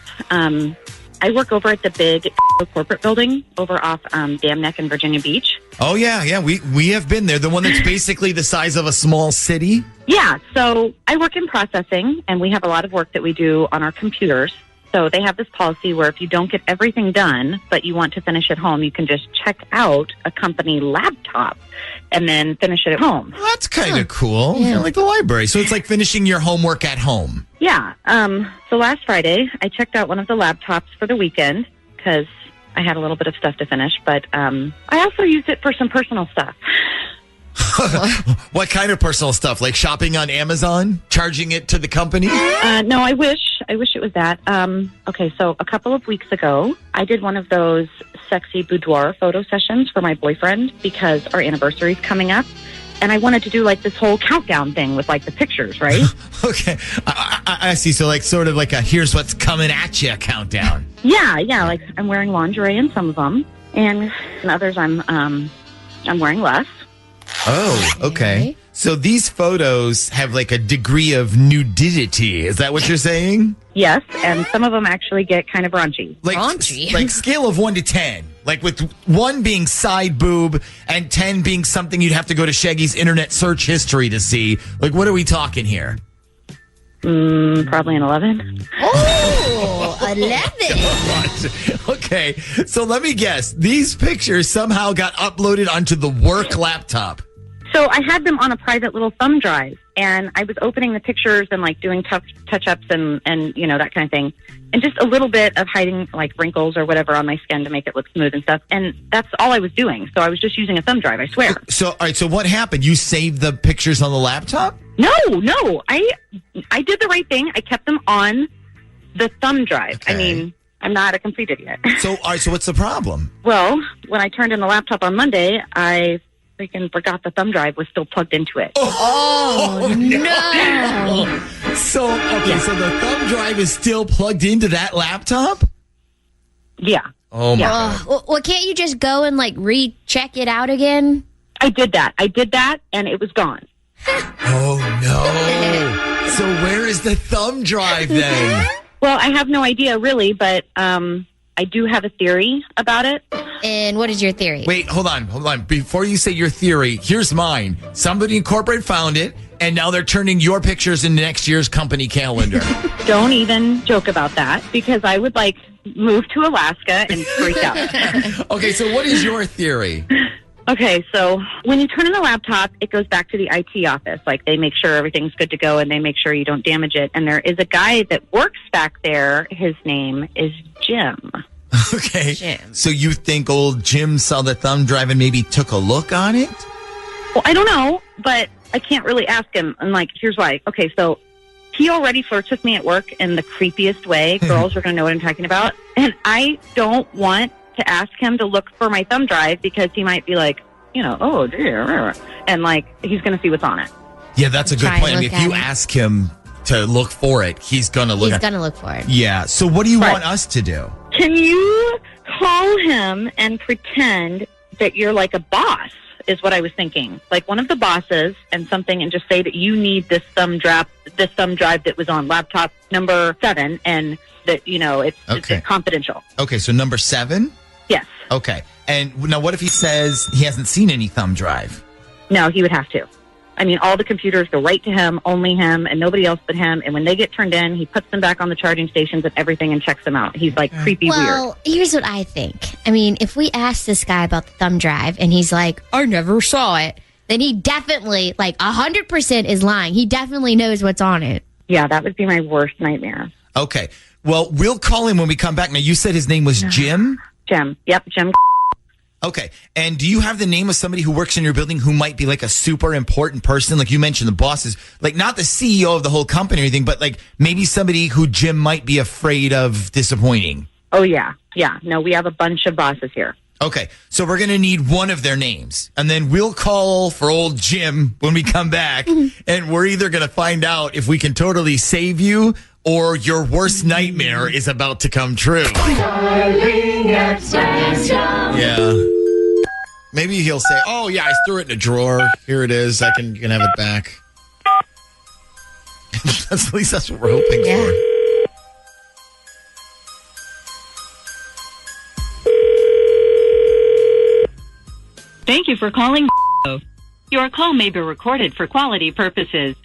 I work over at the big corporate building over off Dam Neck in Virginia Beach. Oh, yeah. We have been there. The one that's basically the size of a small city. Yeah, so I work in processing, and we have a lot of work that we do on our computers. So they have this policy where if you don't get everything done, but you want to finish at home, you can just check out a company laptop and then finish it at home. Well, that's kind of cool. Yeah. Like the library. So it's like finishing your homework at home. Yeah. So last Friday, I checked out one of the laptops for the weekend because I had a little bit of stuff to finish, but I also used it for some personal stuff. What kind of personal stuff? Like shopping on Amazon? Charging it to the company? No, I wish it was that. Okay, so a couple of weeks ago, I did one of those sexy boudoir photo sessions for my boyfriend because our anniversary's coming up. And I wanted to do like this whole countdown thing with like the pictures, right? Okay. I see. So like sort of like a here's what's coming at you countdown. Yeah. Like I'm wearing lingerie in some of them. And in others I'm wearing less. Oh, okay. So these photos have like a degree of nudity. Is that what you're saying? Yes, and some of them actually get kind of raunchy. Like scale of 1 to 10. Like with 1 being side boob and 10 being something you'd have to go to Shaggy's internet search history to see. Like, what are we talking here? Probably an 11. Oh, 11. Okay, so let me guess. These pictures somehow got uploaded onto the work laptop. So I had them on a private little thumb drive, and I was opening the pictures and like doing touch-ups and you know, that kind of thing, and just a little bit of hiding like wrinkles or whatever on my skin to make it look smooth and stuff. And that's all I was doing. So I was just using a thumb drive, I swear. So all right, so what happened? You saved the pictures on the laptop? No. I did the right thing. I kept them on the thumb drive. Okay. I mean, I'm not a complete idiot. So all right, so what's the problem? Well, when I turned in the laptop on Monday, I freaking forgot the thumb drive was still plugged into it. Oh, no. So the thumb drive is still plugged into that laptop? Yeah. Oh my God. Well, can't you just go and like recheck it out again? I did that, and it was gone. Oh no. So where is the thumb drive then? Well, I have no idea really, but I do have a theory about it. And what is your theory? Wait, hold on. Before you say your theory, here's mine. Somebody in corporate found it, and now they're turning your pictures in next year's company calendar. Don't even joke about that, because I would like move to Alaska and freak out. Okay, so what is your theory? Okay, so when you turn in the laptop, it goes back to the IT office. Like, they make sure everything's good to go, and they make sure you don't damage it. And there is a guy that works back there. His name is Jim. Okay. Jim. So you think old Jim saw the thumb drive and maybe took a look on it? Well, I don't know, but I can't really ask him. And, like, here's why. Okay, so he already flirts with me at work in the creepiest way. Girls are going to know what I'm talking about. And I don't want to ask him to look for my thumb drive because he might be like, you know, oh, dear. And, like, he's going to see what's on it. Yeah, that's a good point. I mean, if you ask him to look for it, he's going to look He's going to look for it. Yeah. So what do you want us to do? Can you call him and pretend that you're like a boss, is what I was thinking. Like one of the bosses and something, and just say that you need this thumb drive that was on laptop number 7, and that, you know, it's confidential. Okay, so number 7? Yes. Okay. And now what if he says he hasn't seen any thumb drive? No, he would have to. I mean, all the computers go right to him, only him, and nobody else but him. And when they get turned in, he puts them back on the charging stations and everything and checks them out. He's like creepy weird. Well, here's what I think. I mean, if we ask this guy about the thumb drive and he's like, I never saw it, then he definitely, like 100% is lying. He definitely knows what's on it. Yeah, that would be my worst nightmare. Okay. Well, we'll call him when we come back. Now, you said his name was Jim? Jim. Yep, Jim. Okay. And do you have the name of somebody who works in your building who might be like a super important person? Like you mentioned, the bosses, like not the CEO of the whole company or anything, but like maybe somebody who Jim might be afraid of disappointing. Oh, yeah. Yeah. No, we have a bunch of bosses here. Okay. So we're going to need one of their names. And then we'll call for old Jim when we come back. And we're either going to find out if we can totally save you or your worst nightmare is about to come true. Yeah. Maybe he'll say, oh, yeah, I threw it in a drawer. Here it is. You can have it back. At least that's what we're hoping for. Thank you for calling. Your call may be recorded for quality purposes.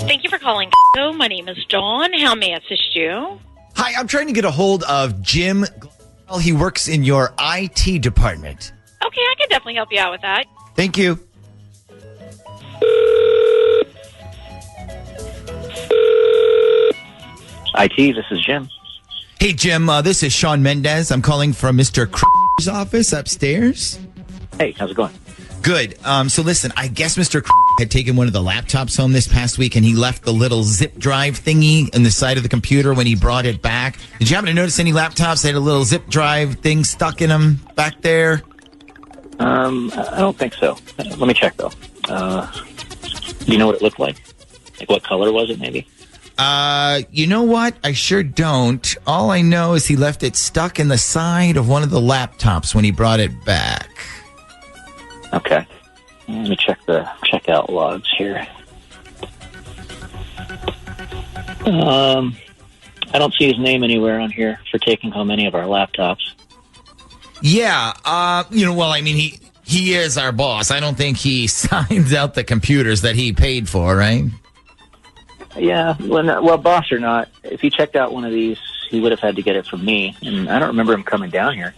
Thank you for calling. My name is Dawn. How may I assist you? Hi, I'm trying to get a hold of Jim. He works in your IT department. Okay, I can definitely help you out with that. Thank you. IT, this is Jim. Hey, Jim, this is Sean Mendez. I'm calling from Mr. Cr's office upstairs. Hey, how's it going? Good. So listen, I guess Mr. had taken one of the laptops home this past week, and he left the little zip drive thingy in the side of the computer when he brought it back. Did you happen to notice any laptops that had a little zip drive thing stuck in them back there? I don't think so. Let me check, though. Do you know what it looked like? Like, what color was it, maybe? You know what? I sure don't. All I know is he left it stuck in the side of one of the laptops when he brought it back. Okay. Let me check the checkout logs here. I don't see his name anywhere on here for taking home any of our laptops. Yeah, well, I mean, he is our boss. I don't think he signs out the computers that he paid for, right? Yeah, well, boss or not, if he checked out one of these, he would have had to get it from me, and I don't remember him coming down here.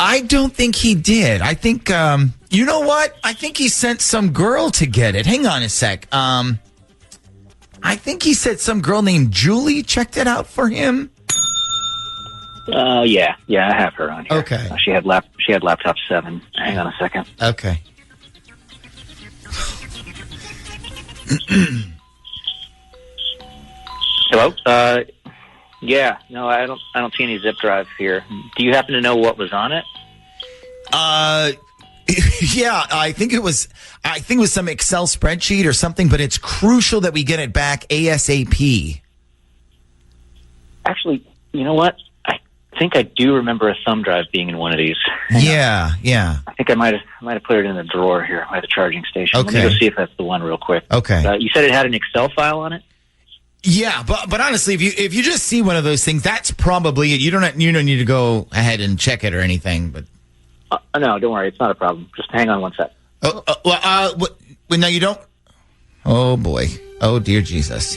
I don't think he did. I think, you know what? I think he sent some girl to get it. Hang on a sec. I think he said some girl named Julie checked it out for him. Yeah, I have her on here. Okay. She had laptop 7. Hang on a second. Okay. Hello? Yeah, no, I don't see any zip drive here. Do you happen to know what was on it? Yeah, I think it was some Excel spreadsheet or something, but it's crucial that we get it back ASAP. Actually, you know what? I think I do remember a thumb drive being in one of these. Yeah. I think I might have put it in the drawer here by the charging station. Okay. Let me go see if that's the one real quick. Okay. You said it had an Excel file on it? Yeah, but honestly, if you just see one of those things, that's probably it. You don't need to go ahead and check it or anything. But no, don't worry, it's not a problem. Just hang on one sec. No, you don't. Oh boy. Oh dear Jesus.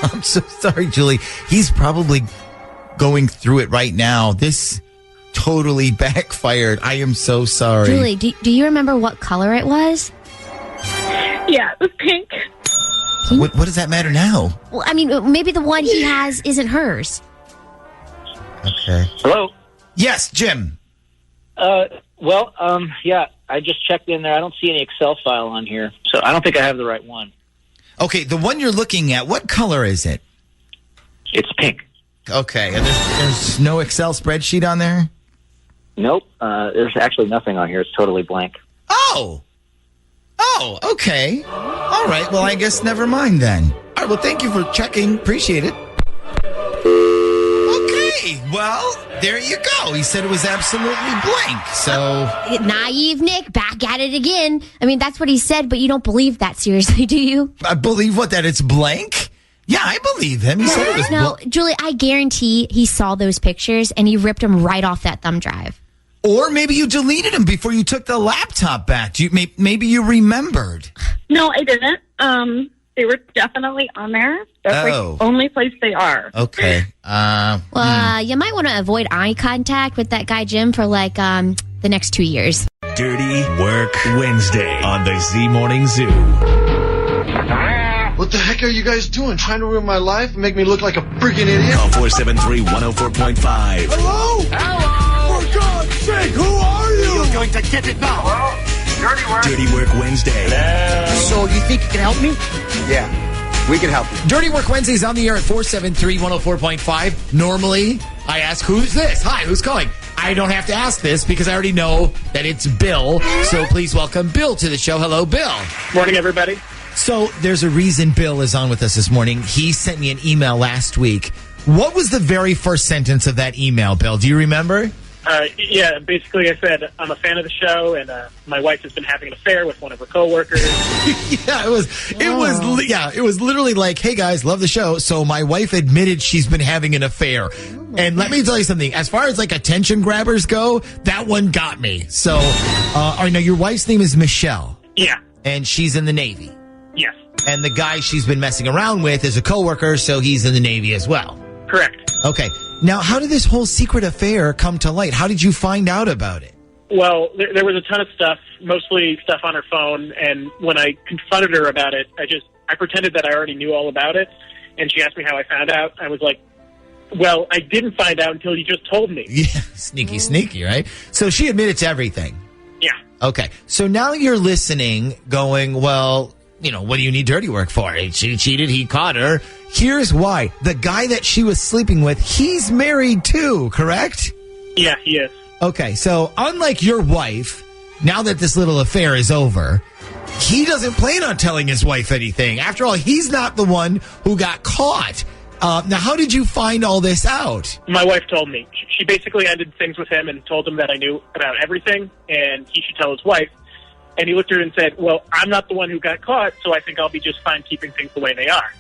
I'm so sorry, Julie. He's probably going through it right now. This totally backfired. I am so sorry. Julie, do you remember what color it was? Yeah, it was pink. What does that matter now? Well, I mean, maybe the one he has isn't hers. Okay. Hello? Yes, Jim. Yeah, I just checked in there. I don't see any Excel file on here, so I don't think I have the right one. Okay, the one you're looking at, what color is it? It's pink. Okay, and there's no Excel spreadsheet on there? Nope. There's actually nothing on here. It's totally blank. Oh, okay. All right, well, I guess never mind then. All right, well, thank you for checking. Appreciate it. Okay, well, there you go. He said it was absolutely blank, so... Naive Nick, back at it again. I mean, that's what he said, but you don't believe that seriously, do you? I believe what, that it's blank? Yeah, I believe him. He said it was No, Julie, I guarantee he saw those pictures and he ripped them right off that thumb drive. Or maybe you deleted them before you took the laptop back. Maybe you remembered. No, I didn't. They were definitely on there. That's like the only place they are. Okay. You might want to avoid eye contact with that guy Jim for like the next 2 years. Dirty Work Wednesday on the Z Morning Zoo. What the heck are you guys doing? Trying to ruin my life and make me look like a freaking idiot? Call 473-104.5. Hello? Hello? For God's sake, who are you? You're going to get it now. Hello? Dirty Work. Dirty Work Wednesday. So you think you can help me? Yeah, we can help you. Dirty Work Wednesday's on the air at 473-104.5. Normally, I ask, who's this? Hi, who's calling? I don't have to ask this because I already know that it's Bill. So please welcome Bill to the show. Hello, Bill. Morning, everybody. So there's a reason Bill is on with us this morning. He sent me an email last week. What was the very first sentence of that email, Bill? Do you remember? Yeah, basically I said, I'm a fan of the show, and my wife has been having an affair with one of her coworkers. Yeah, it was literally like, hey guys, love the show. So my wife admitted she's been having an affair. And let me tell you something, as far as like attention grabbers go, that one got me. So, I know your wife's name is Michelle. Yeah. And she's in the Navy. Yes. And the guy she's been messing around with is a coworker, so he's in the Navy as well. Correct. Okay. Now, how did this whole secret affair come to light? How did you find out about it? Well, there was a ton of stuff, mostly stuff on her phone, and when I confronted her about it, I pretended that I already knew all about it, and she asked me how I found out. I was like, well, I didn't find out until you just told me. Yeah, sneaky, right? So she admitted to everything. Yeah. Okay. So now you're listening, going, well, you know, what do you need dirty work for? She cheated, he caught her. Here's why. The guy that she was sleeping with, he's married too, correct? Yeah, he is. Okay, so unlike your wife, now that this little affair is over, he doesn't plan on telling his wife anything. After all, he's not the one who got caught. Now, how did you find all this out? My wife told me. She basically ended things with him and told him that I knew about everything and he should tell his wife. And he looked at her and said, well, I'm not the one who got caught, so I think I'll be just fine keeping things the way they are.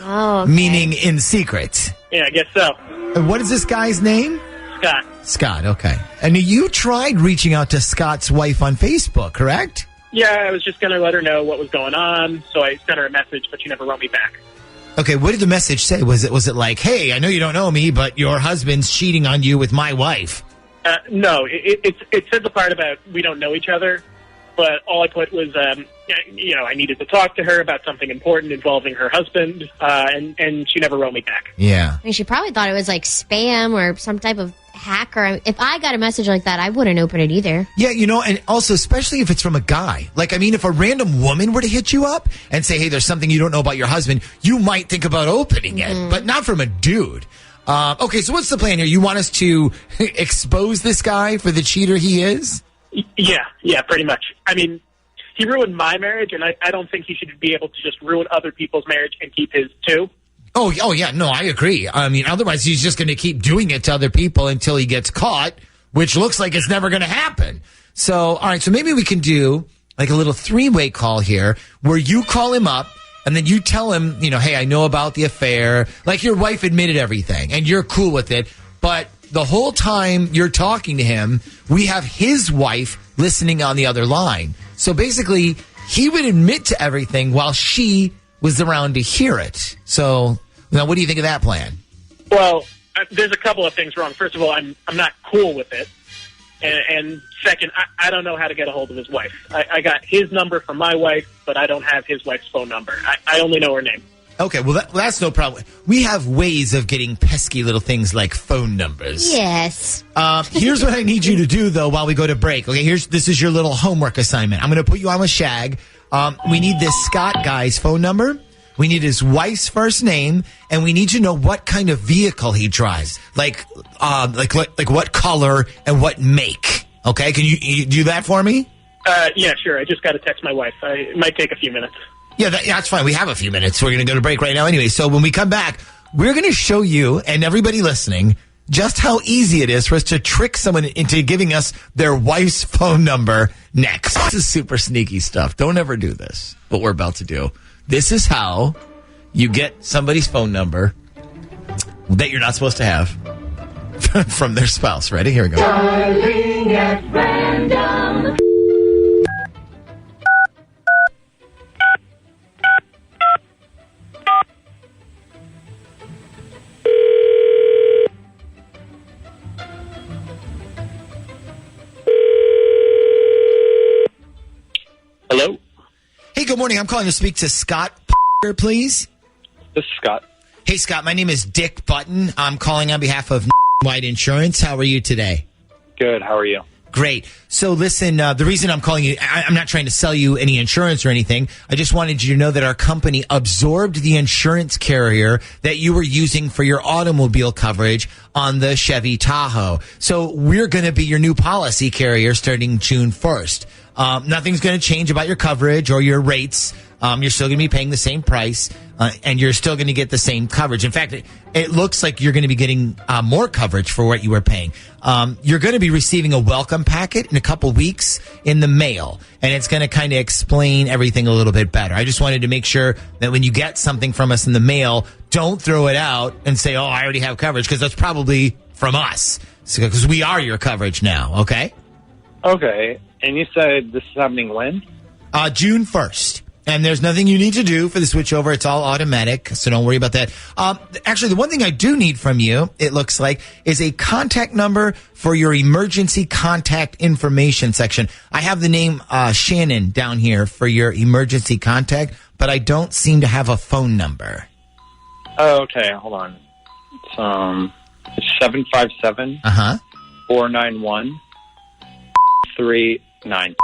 Oh, okay. Meaning in secret. Yeah, I guess so. And what is this guy's name? Scott. Scott, okay. And you tried reaching out to Scott's wife on Facebook, correct? Yeah, I was just going to let her know what was going on, so I sent her a message, but she never wrote me back. Okay, what did the message say? Was it like, hey, I know you don't know me, but your husband's cheating on you with my wife? No, it said the part about we don't know each other, but all I put was, I needed to talk to her about something important involving her husband, and she never wrote me back. Yeah. I mean, she probably thought it was like spam or some type of hacker. If I got a message like that, I wouldn't open it either. Yeah, and also, especially if it's from a guy. Like, I mean, if a random woman were to hit you up and say, hey, there's something you don't know about your husband, you might think about opening it, but not from a dude. Okay, so what's the plan here? You want us to expose this guy for the cheater he is? Yeah, pretty much. I mean, he ruined my marriage, and I don't think he should be able to just ruin other people's marriage and keep his too. Oh, yeah, no, I agree. I mean, otherwise he's just going to keep doing it to other people until he gets caught, which looks like it's never going to happen. So, all right, so maybe we can do like a little 3-way call here where you call him up and then you tell him, hey, I know about the affair. Like your wife admitted everything and you're cool with it. But the whole time you're talking to him, we have his wife listening on the other line. So basically, he would admit to everything while she was around to hear it. So, now what do you think of that plan? Well, there's a couple of things wrong. First of all, I'm not cool with it. And second, I don't know how to get a hold of his wife. I got his number from my wife, but I don't have his wife's phone number. I only know her name. Okay, well, that's no problem. We have ways of getting pesky little things like phone numbers. Yes. Here's what I need you to do, though, while we go to break. Okay, this is your little homework assignment. I'm going to put you on with Shag. We need this Scott guy's phone number. We need his wife's first name, and we need to know what kind of vehicle he drives, like what color and what make. Okay, can you do that for me? Yeah, sure. I just got to text my wife. It might take a few minutes. Yeah, that's fine. We have a few minutes. We're going to go to break right now anyway. So when we come back, we're going to show you and everybody listening just how easy it is for us to trick someone into giving us their wife's phone number next. This is super sneaky stuff. Don't ever do this, what we're about to do. This is how you get somebody's phone number that you're not supposed to have from their spouse. Ready? Here we go. Darling at random. Hello? Hey, good morning. I'm calling to speak to Scott, please. This is Scott. Hey, Scott. My name is Dick Button. I'm calling on behalf of White Insurance. How are you today? Good. How are you? Great. So listen, the reason I'm calling you, I'm not trying to sell you any insurance or anything. I just wanted you to know that our company absorbed the insurance carrier that you were using for your automobile coverage on the Chevy Tahoe. So we're going to be your new policy carrier starting June 1st. Nothing's going to change about your coverage or your rates. You're still going to be paying the same price, and you're still going to get the same coverage. In fact, it looks like you're going to be getting more coverage for what you were paying. You're going to be receiving a welcome packet in a couple weeks in the mail, and it's going to kind of explain everything a little bit better. I just wanted to make sure that when you get something from us in the mail, don't throw it out and say, oh, I already have coverage, because that's probably from us, because we are your coverage now, okay? Okay. And you said this is happening when? June 1st. And there's nothing you need to do for the switchover. It's all automatic, so don't worry about that. Actually, the one thing I do need from you, it looks like, is a contact number for your emergency contact information section. I have the name Shannon down here for your emergency contact, but I don't seem to have a phone number. Oh, okay. Hold on. It's 757 491 39.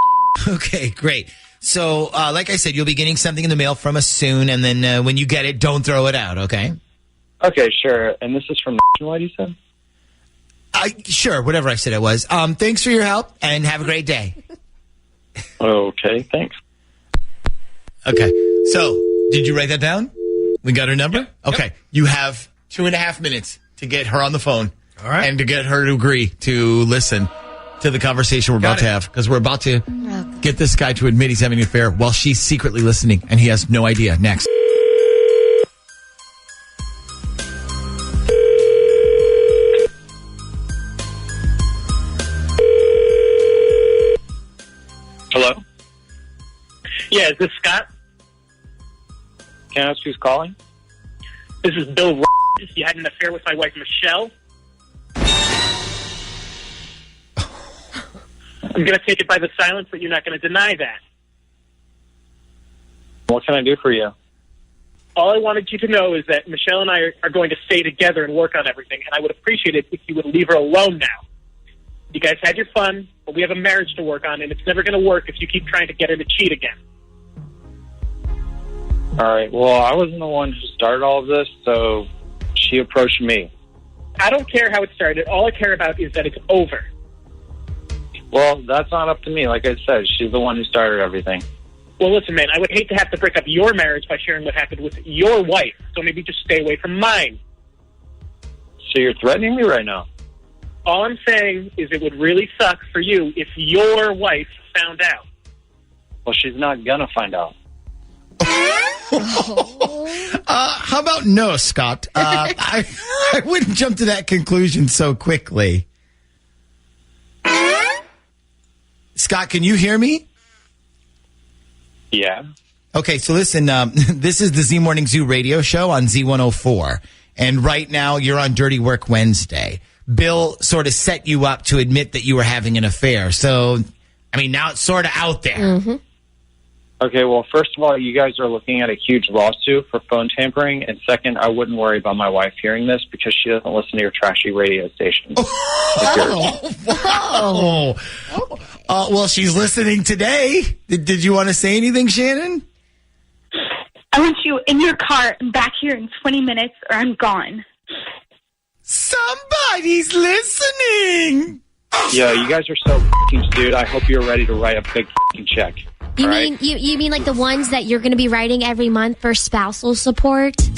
Okay, great. So, like I said, you'll be getting something in the mail from us soon, and then when you get it, don't throw it out, okay? Okay, sure. And this is from Nationwide, you said? Sure, whatever I said it was. Thanks for your help, and have a great day. Okay, thanks. Okay, so, did you write that down? We got her number? Yep. Okay. You have 2.5 minutes to get her on the phone. All right. And to get her to agree to listen to the conversation we're about to have. Because we're about to get this guy to admit he's having an affair while she's secretly listening. And he has no idea. Next. Hello? Yeah, is this Scott? Can I ask who's calling? This is Bill. You had an affair with my wife, Michelle. I'm going to take it by the silence, but you're not going to deny that. What can I do for you? All I wanted you to know is that Michelle and I are going to stay together and work on everything, and I would appreciate it if you would leave her alone now. You guys had your fun, but we have a marriage to work on, and it's never going to work if you keep trying to get her to cheat again. All right. Well, I wasn't the one who started all of this, so she approached me. I don't care how it started. All I care about is that it's over. Well, that's not up to me. Like I said, she's the one who started everything. Well, listen, man, I would hate to have to break up your marriage by sharing what happened with your wife, so maybe just stay away from mine. So you're threatening me right now? All I'm saying is it would really suck for you if your wife found out. Well, she's not going to find out. How about no, Scott? I wouldn't jump to that conclusion so quickly. Scott, can you hear me? Yeah. Okay, so listen, this is the Z Morning Zoo radio show on Z104. And right now you're on Dirty Work Wednesday. Bill sort of set you up to admit that you were having an affair. So, I mean, now it's sort of out there. Mm-hmm. Okay, well, first of all, you guys are looking at a huge lawsuit for phone tampering. And second, I wouldn't worry about my wife hearing this because she doesn't listen to your trashy radio station. Oh. Well, she's listening today. Did you want to say anything, Shannon? I want you in your car and back here in 20 minutes or I'm gone. Somebody's listening. Yo, you guys are so f***ing stupid. I hope you're ready to write a big f***ing check. You mean you mean like the ones that you're going to be writing every month for spousal support? Here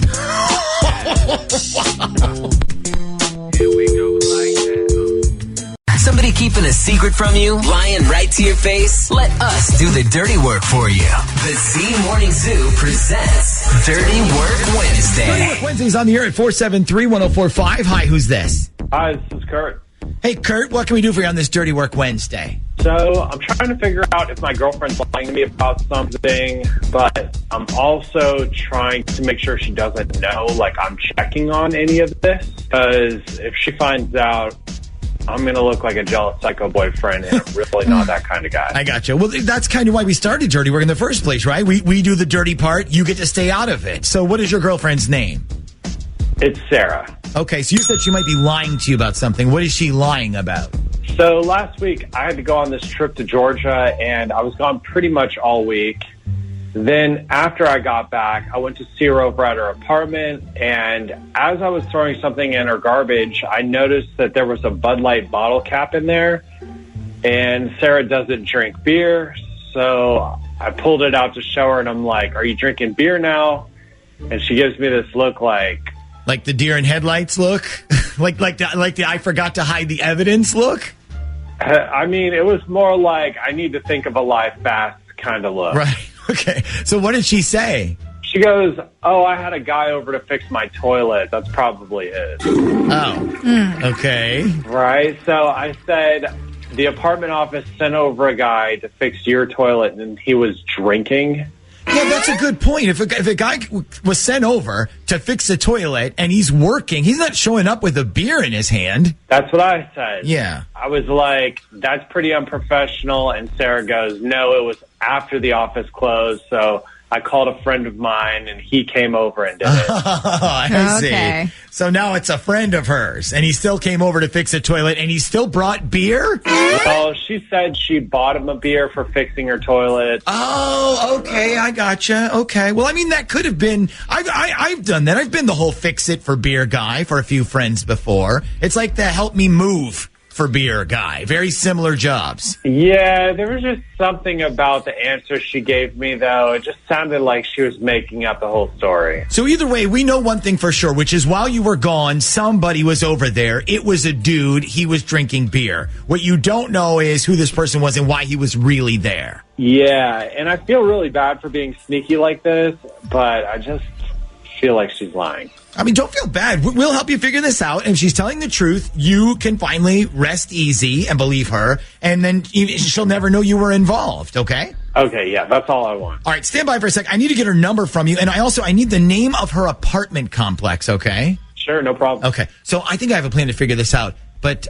we go like that. Somebody keeping a secret from you, lying right to your face? Let us do the dirty work for you. The Z Morning Zoo presents Dirty Work Wednesday. Dirty Work Wednesday's on the air at 473-1045. Hi, who's this? Hi, this is Kurt. Hey, Kurt, what can we do for you on this Dirty Work Wednesday? So I'm trying to figure out if my girlfriend's lying to me about something, but I'm also trying to make sure she doesn't know, like, I'm checking on any of this. Because if she finds out, I'm going to look like a jealous psycho boyfriend, and I'm really not that kind of guy. I gotcha. Well, that's kind of why we started Dirty Work in the first place, right? We do the dirty part. You get to stay out of it. So what is your girlfriend's name? It's Sarah. Okay, so you said she might be lying to you about something. What is she lying about? So last week, I had to go on this trip to Georgia, and I was gone pretty much all week. Then after I got back, I went to see her over at her apartment, and as I was throwing something in her garbage, I noticed that there was a Bud Light bottle cap in there, and Sarah doesn't drink beer, so I pulled it out to show her, and I'm like, "Are you drinking beer now?" And she gives me this look like the deer in headlights look? like the I forgot to hide the evidence look? I mean, it was more like I need to think of a lie fast kind of look. Right. Okay. So what did she say? She goes, "Oh, I had a guy over to fix my toilet. That's probably it." Oh. Okay. Right. So I said, the apartment office sent over a guy to fix your toilet, and he was drinking. Yeah, that's a good point. If a guy was sent over to fix the toilet and he's working, he's not showing up with a beer in his hand. That's what I said. Yeah. I was like, that's pretty unprofessional. And Sarah goes, "No, it was after the office closed. So I called a friend of mine and he came over and did it." I see. So now it's a friend of hers and he still came over to fix a toilet and he still brought beer? Well, she said she bought him a beer for fixing her toilet. Oh, okay. I gotcha. Okay. Well, I mean, that could have been, I've done that. I've been the whole fix it for beer guy for a few friends before. It's like the help me move for beer guy. Very similar jobs. Yeah, there was just something about the answer she gave me, though. It just sounded like she was making up the whole story. So either way, we know one thing for sure, which is while you were gone, somebody was over there. It was a dude. He was drinking beer. What you don't know is who this person was and why he was really there. Yeah, and I feel really bad for being sneaky like this, but I just feel like she's lying. I mean, don't feel bad. We'll help you figure this out. If she's telling the truth, you can finally rest easy and believe her, and then she'll never know you were involved, okay? Okay, yeah, that's all I want. All right, stand by for a sec. I need to get her number from you, and I need the name of her apartment complex, okay? Sure, no problem. Okay, so I think I have a plan to figure this out. But,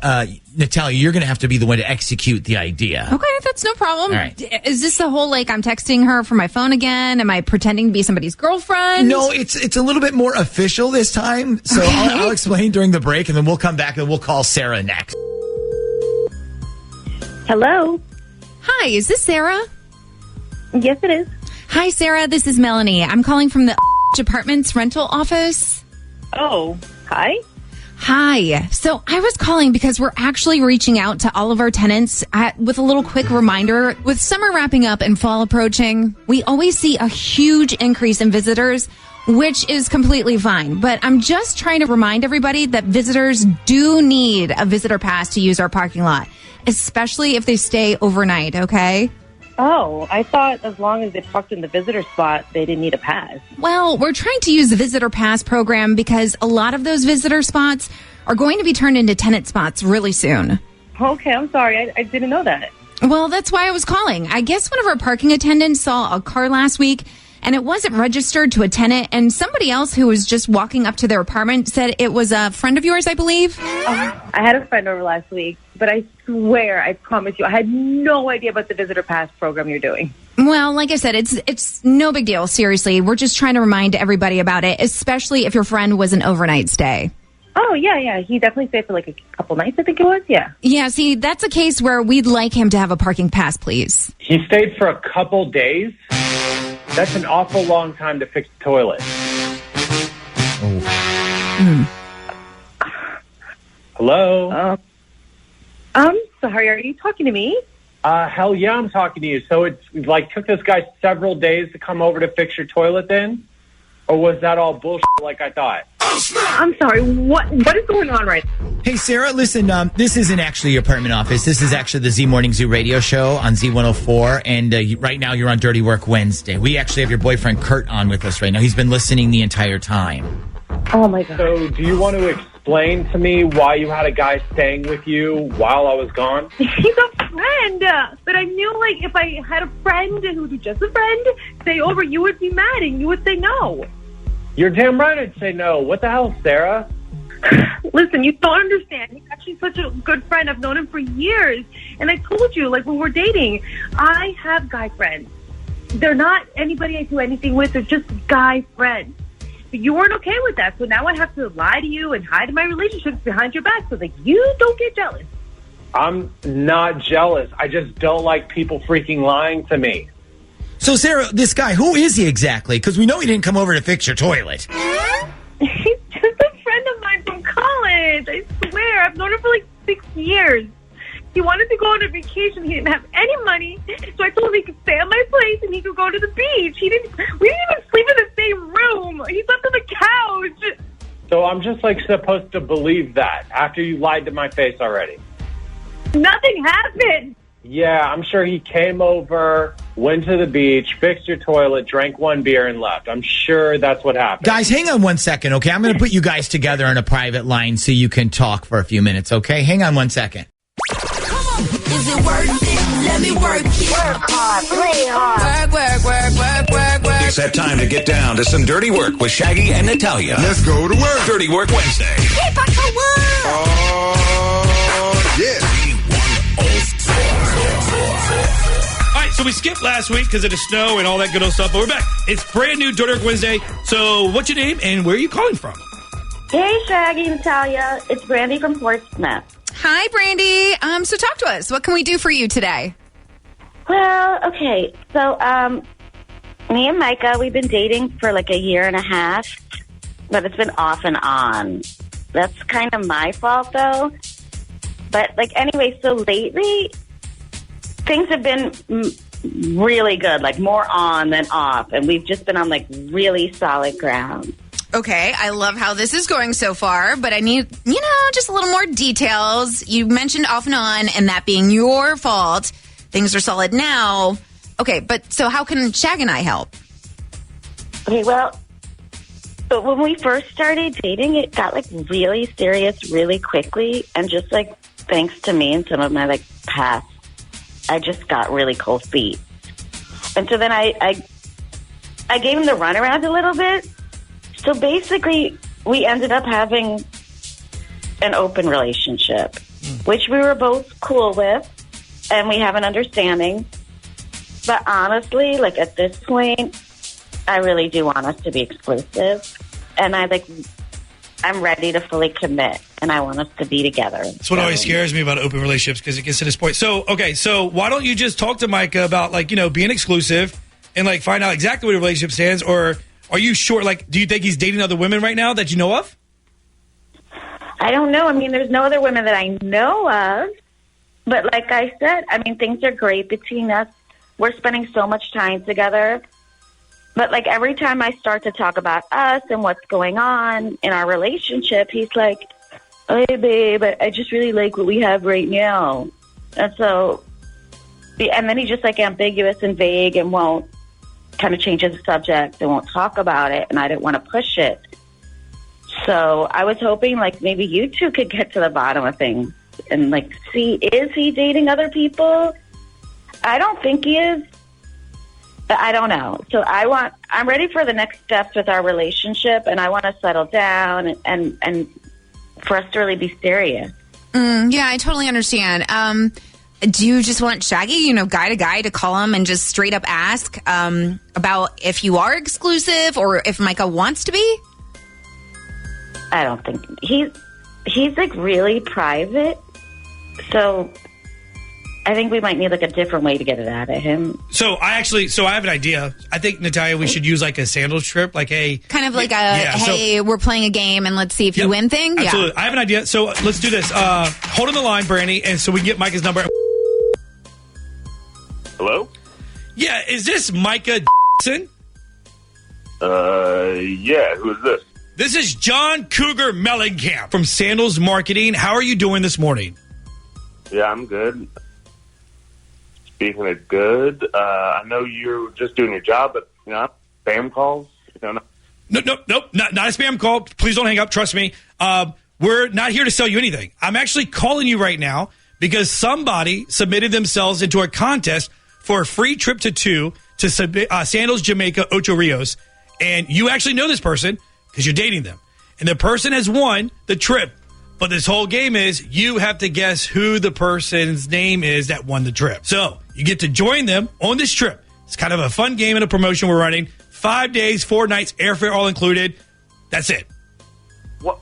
Natalia, you're going to have to be the one to execute the idea. Okay, that's no problem. All right. Is this the whole, I'm texting her from my phone again? Am I pretending to be somebody's girlfriend? No, it's a little bit more official this time. So Okay. I'll explain during the break, and then we'll come back and we'll call Sarah next. Hello. Hi, is this Sarah? Yes, it is. Hi, Sarah. This is Melanie. I'm calling from the Apartments rental office. Oh, hi. Hi. So I was calling because we're actually reaching out to all of our tenants with a little quick reminder. With summer wrapping up and fall approaching, we always see a huge increase in visitors, which is completely fine. But I'm just trying to remind everybody that visitors do need a visitor pass to use our parking lot, especially if they stay overnight, okay? Oh, I thought as long as they parked in the visitor spot, they didn't need a pass. Well, we're trying to use the Visitor Pass program because a lot of those visitor spots are going to be turned into tenant spots really soon. Okay, I'm sorry. I didn't know that. Well, that's why I was calling. I guess one of our parking attendants saw a car last week and it wasn't registered to a tenant, and somebody else who was just walking up to their apartment said it was a friend of yours, I believe. I had a friend over last week, but I swear, I promise you, I had no idea about the Visitor Pass program you're doing. Well, like I said, it's no big deal. Seriously, we're just trying to remind everybody about it, especially if your friend was an overnight stay. Oh, yeah. He definitely stayed for a couple nights, I think it was, yeah. Yeah, see, that's a case where we'd like him to have a parking pass, please. He stayed for a couple days? That's an awful long time to fix the toilet. Hello? Sorry, are you talking to me? Hell yeah, I'm talking to you. So it's took this guy several days to come over to fix your toilet then? Or was that all bullshit like I thought? I'm sorry, what is going on right now? Hey, Sarah, listen, this isn't actually your apartment office. This is actually the Z Morning Zoo radio show on Z104, and right now you're on Dirty Work Wednesday. We actually have your boyfriend Kurt on with us right now. He's been listening the entire time. Oh, my God. So do you want to explain to me why you had a guy staying with you while I was gone? He's a friend, but I knew, if I had a friend who was just a friend stay over, you would be mad and you would say no. You're damn right I'd say no. What the hell, Sarah? Listen, you don't understand. He's actually such a good friend. I've known him for years. And I told you, when we're dating, I have guy friends. They're not anybody I do anything with. They're just guy friends. But you weren't okay with that. So now I have to lie to you and hide my relationships behind your back so that you don't get jealous. I'm not jealous. I just don't like people freaking lying to me. So, Sarah, this guy, who is he exactly? Because we know he didn't come over to fix your toilet. He's just a friend of mine from college. I swear. I've known him for 6 years. He wanted to go on a vacation. He didn't have any money. So I told him he could stay at my place and he could go to the beach. We didn't even sleep in the same room. He slept on the couch. So I'm just supposed to believe that after you lied to my face already. Nothing happened. Yeah, I'm sure he came over, went to the beach, fixed your toilet, drank one beer, and left. I'm sure that's what happened. Guys, hang on one second, okay? I'm going to put you guys together on a private line so you can talk for a few minutes, okay? Hang on one second. Is it worth it? Let me work it. Work hard, play hard. Work. It's that time to get down to some dirty work with Shaggy and Natalia. Let's go to work. Dirty Work Wednesday. Keep up the work. Yeah. All right, so we skipped last week because of the snow and all that good old stuff, but we're back. It's brand new Dirty Work Wednesday. So what's your name and where are you calling from? Hey, Shaggy, Natalia. It's Brandy from Portsmouth. Hi, Brandy. So talk to us. What can we do for you today? Well, okay. So, me and Micah, we've been dating for a year and a half, but it's been off and on. That's kind of my fault, though. But like anyway, so lately things have been really good, like more on than off, and we've just been on like really solid ground. Okay, I love how this is going so far, but I need, just a little more details. You mentioned off and on, and that being your fault. Things are solid now. Okay, but so how can Shag and I help? Okay, well, but when we first started dating, it got like really serious really quickly, and just like thanks to me and some of my like past, I just got really cold feet. And so then I gave him the runaround a little bit. So basically, we ended up having an open relationship, which we were both cool with, and we have an understanding. But honestly, like at this point, I really do want us to be exclusive, and I'm ready to fully commit, and I want us to be together. That's what always scares me about open relationships, because it gets to this point. So why don't you just talk to Micah about being exclusive and like find out exactly where the relationship stands, or are you sure? Like, do you think he's dating other women right now that you know of? I don't know. I mean, there's no other women that I know of. But like I said, I mean, things are great between us. We're spending so much time together. But like every time I start to talk about us and what's going on in our relationship, he's like, "Hey, babe, I just really like what we have right now." And so, and then he's just like ambiguous and vague and won't kind of changes the subject and won't talk about it, and I didn't want to push it. So I was hoping like maybe you two could get to the bottom of things and like see, is he dating other people? I don't think he is, but I don't know. So I'm ready for the next steps with our relationship, and I want to settle down and for us to really be serious. Yeah, I totally understand. Do you just want Shaggy, guy to guy, to call him and just straight up ask about if you are exclusive or if Micah wants to be? I don't think he's like really private, so I think we might need like a different way to get it out of him. So I have an idea. I think, Natalia, we should use like a sandals trip, like a kind of like we're playing a game and let's see if you win thing. Absolutely. Yeah. I have an idea. So let's do this. Hold on the line, Brandy, and so we can get Micah's number. Hello? Yeah, is this Micah Jackson? Yeah, who is this? This is John Cougar Mellencamp from Sandals Marketing. How are you doing this morning? Yeah, I'm good. Speaking of good, I know you're just doing your job, but, spam calls? Nope, not a spam call. Please don't hang up. Trust me. We're not here to sell you anything. I'm actually calling you right now because somebody submitted themselves into a contest for a free trip to Sandals, Jamaica, Ocho Rios. And you actually know this person because you're dating them. And the person has won the trip. But this whole game is you have to guess who the person's name is that won the trip. So you get to join them on this trip. It's kind of a fun game and a promotion we're running. 5 days, 4 nights, airfare all included. That's it. What?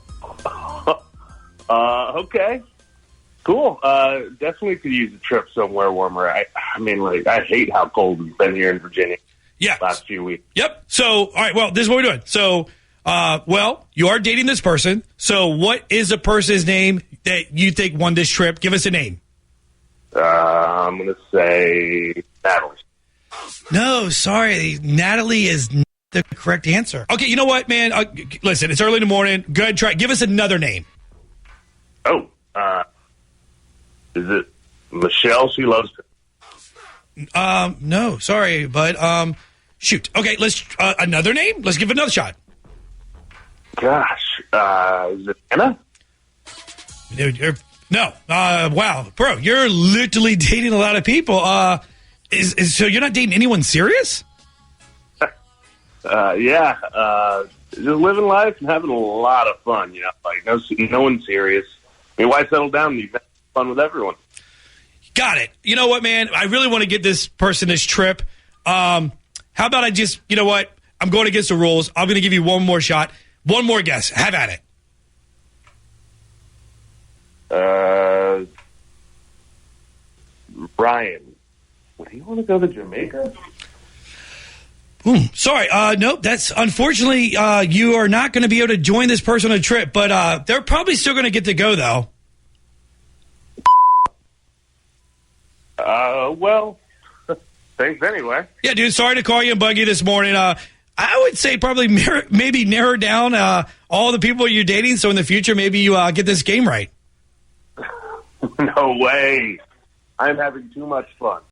Okay. Cool. Definitely could use a trip somewhere warmer. I hate how cold it's been here in Virginia. Yeah. Last few weeks. Yep. So, all right, well, this is what we're doing. So, you are dating this person. So what is the person's name that you think won this trip? Give us a name. I'm going to say Natalie. No, sorry. Natalie is not the correct answer. Okay, you know what, man? Listen, it's early in the morning. Go ahead, try. Give us another name. Oh, is it Michelle? She loves it. No, sorry, but shoot. Okay, let's another name. Let's give it another shot. Gosh, is it Anna? No. Wow, bro, you're literally dating a lot of people. So you're not dating anyone serious? Yeah. Just living life and having a lot of fun. No one serious. I mean, why settle down when you've had fun with everyone? Got it. You know what, man? I really want to get this person this trip. How about I just, you know what? I'm going against the rules. I'm going to give you one more shot. One more guess. Have at it. Ryan. Would he want to go to Jamaica? Sorry. Nope. That's unfortunately, you are not going to be able to join this person on a trip, but they're probably still going to get to go, though. Well, thanks anyway. Yeah, dude, sorry to call you and bug you this morning. I would say probably maybe narrow down all the people you're dating, so in the future maybe you get this game right. No way. I'm having too much fun.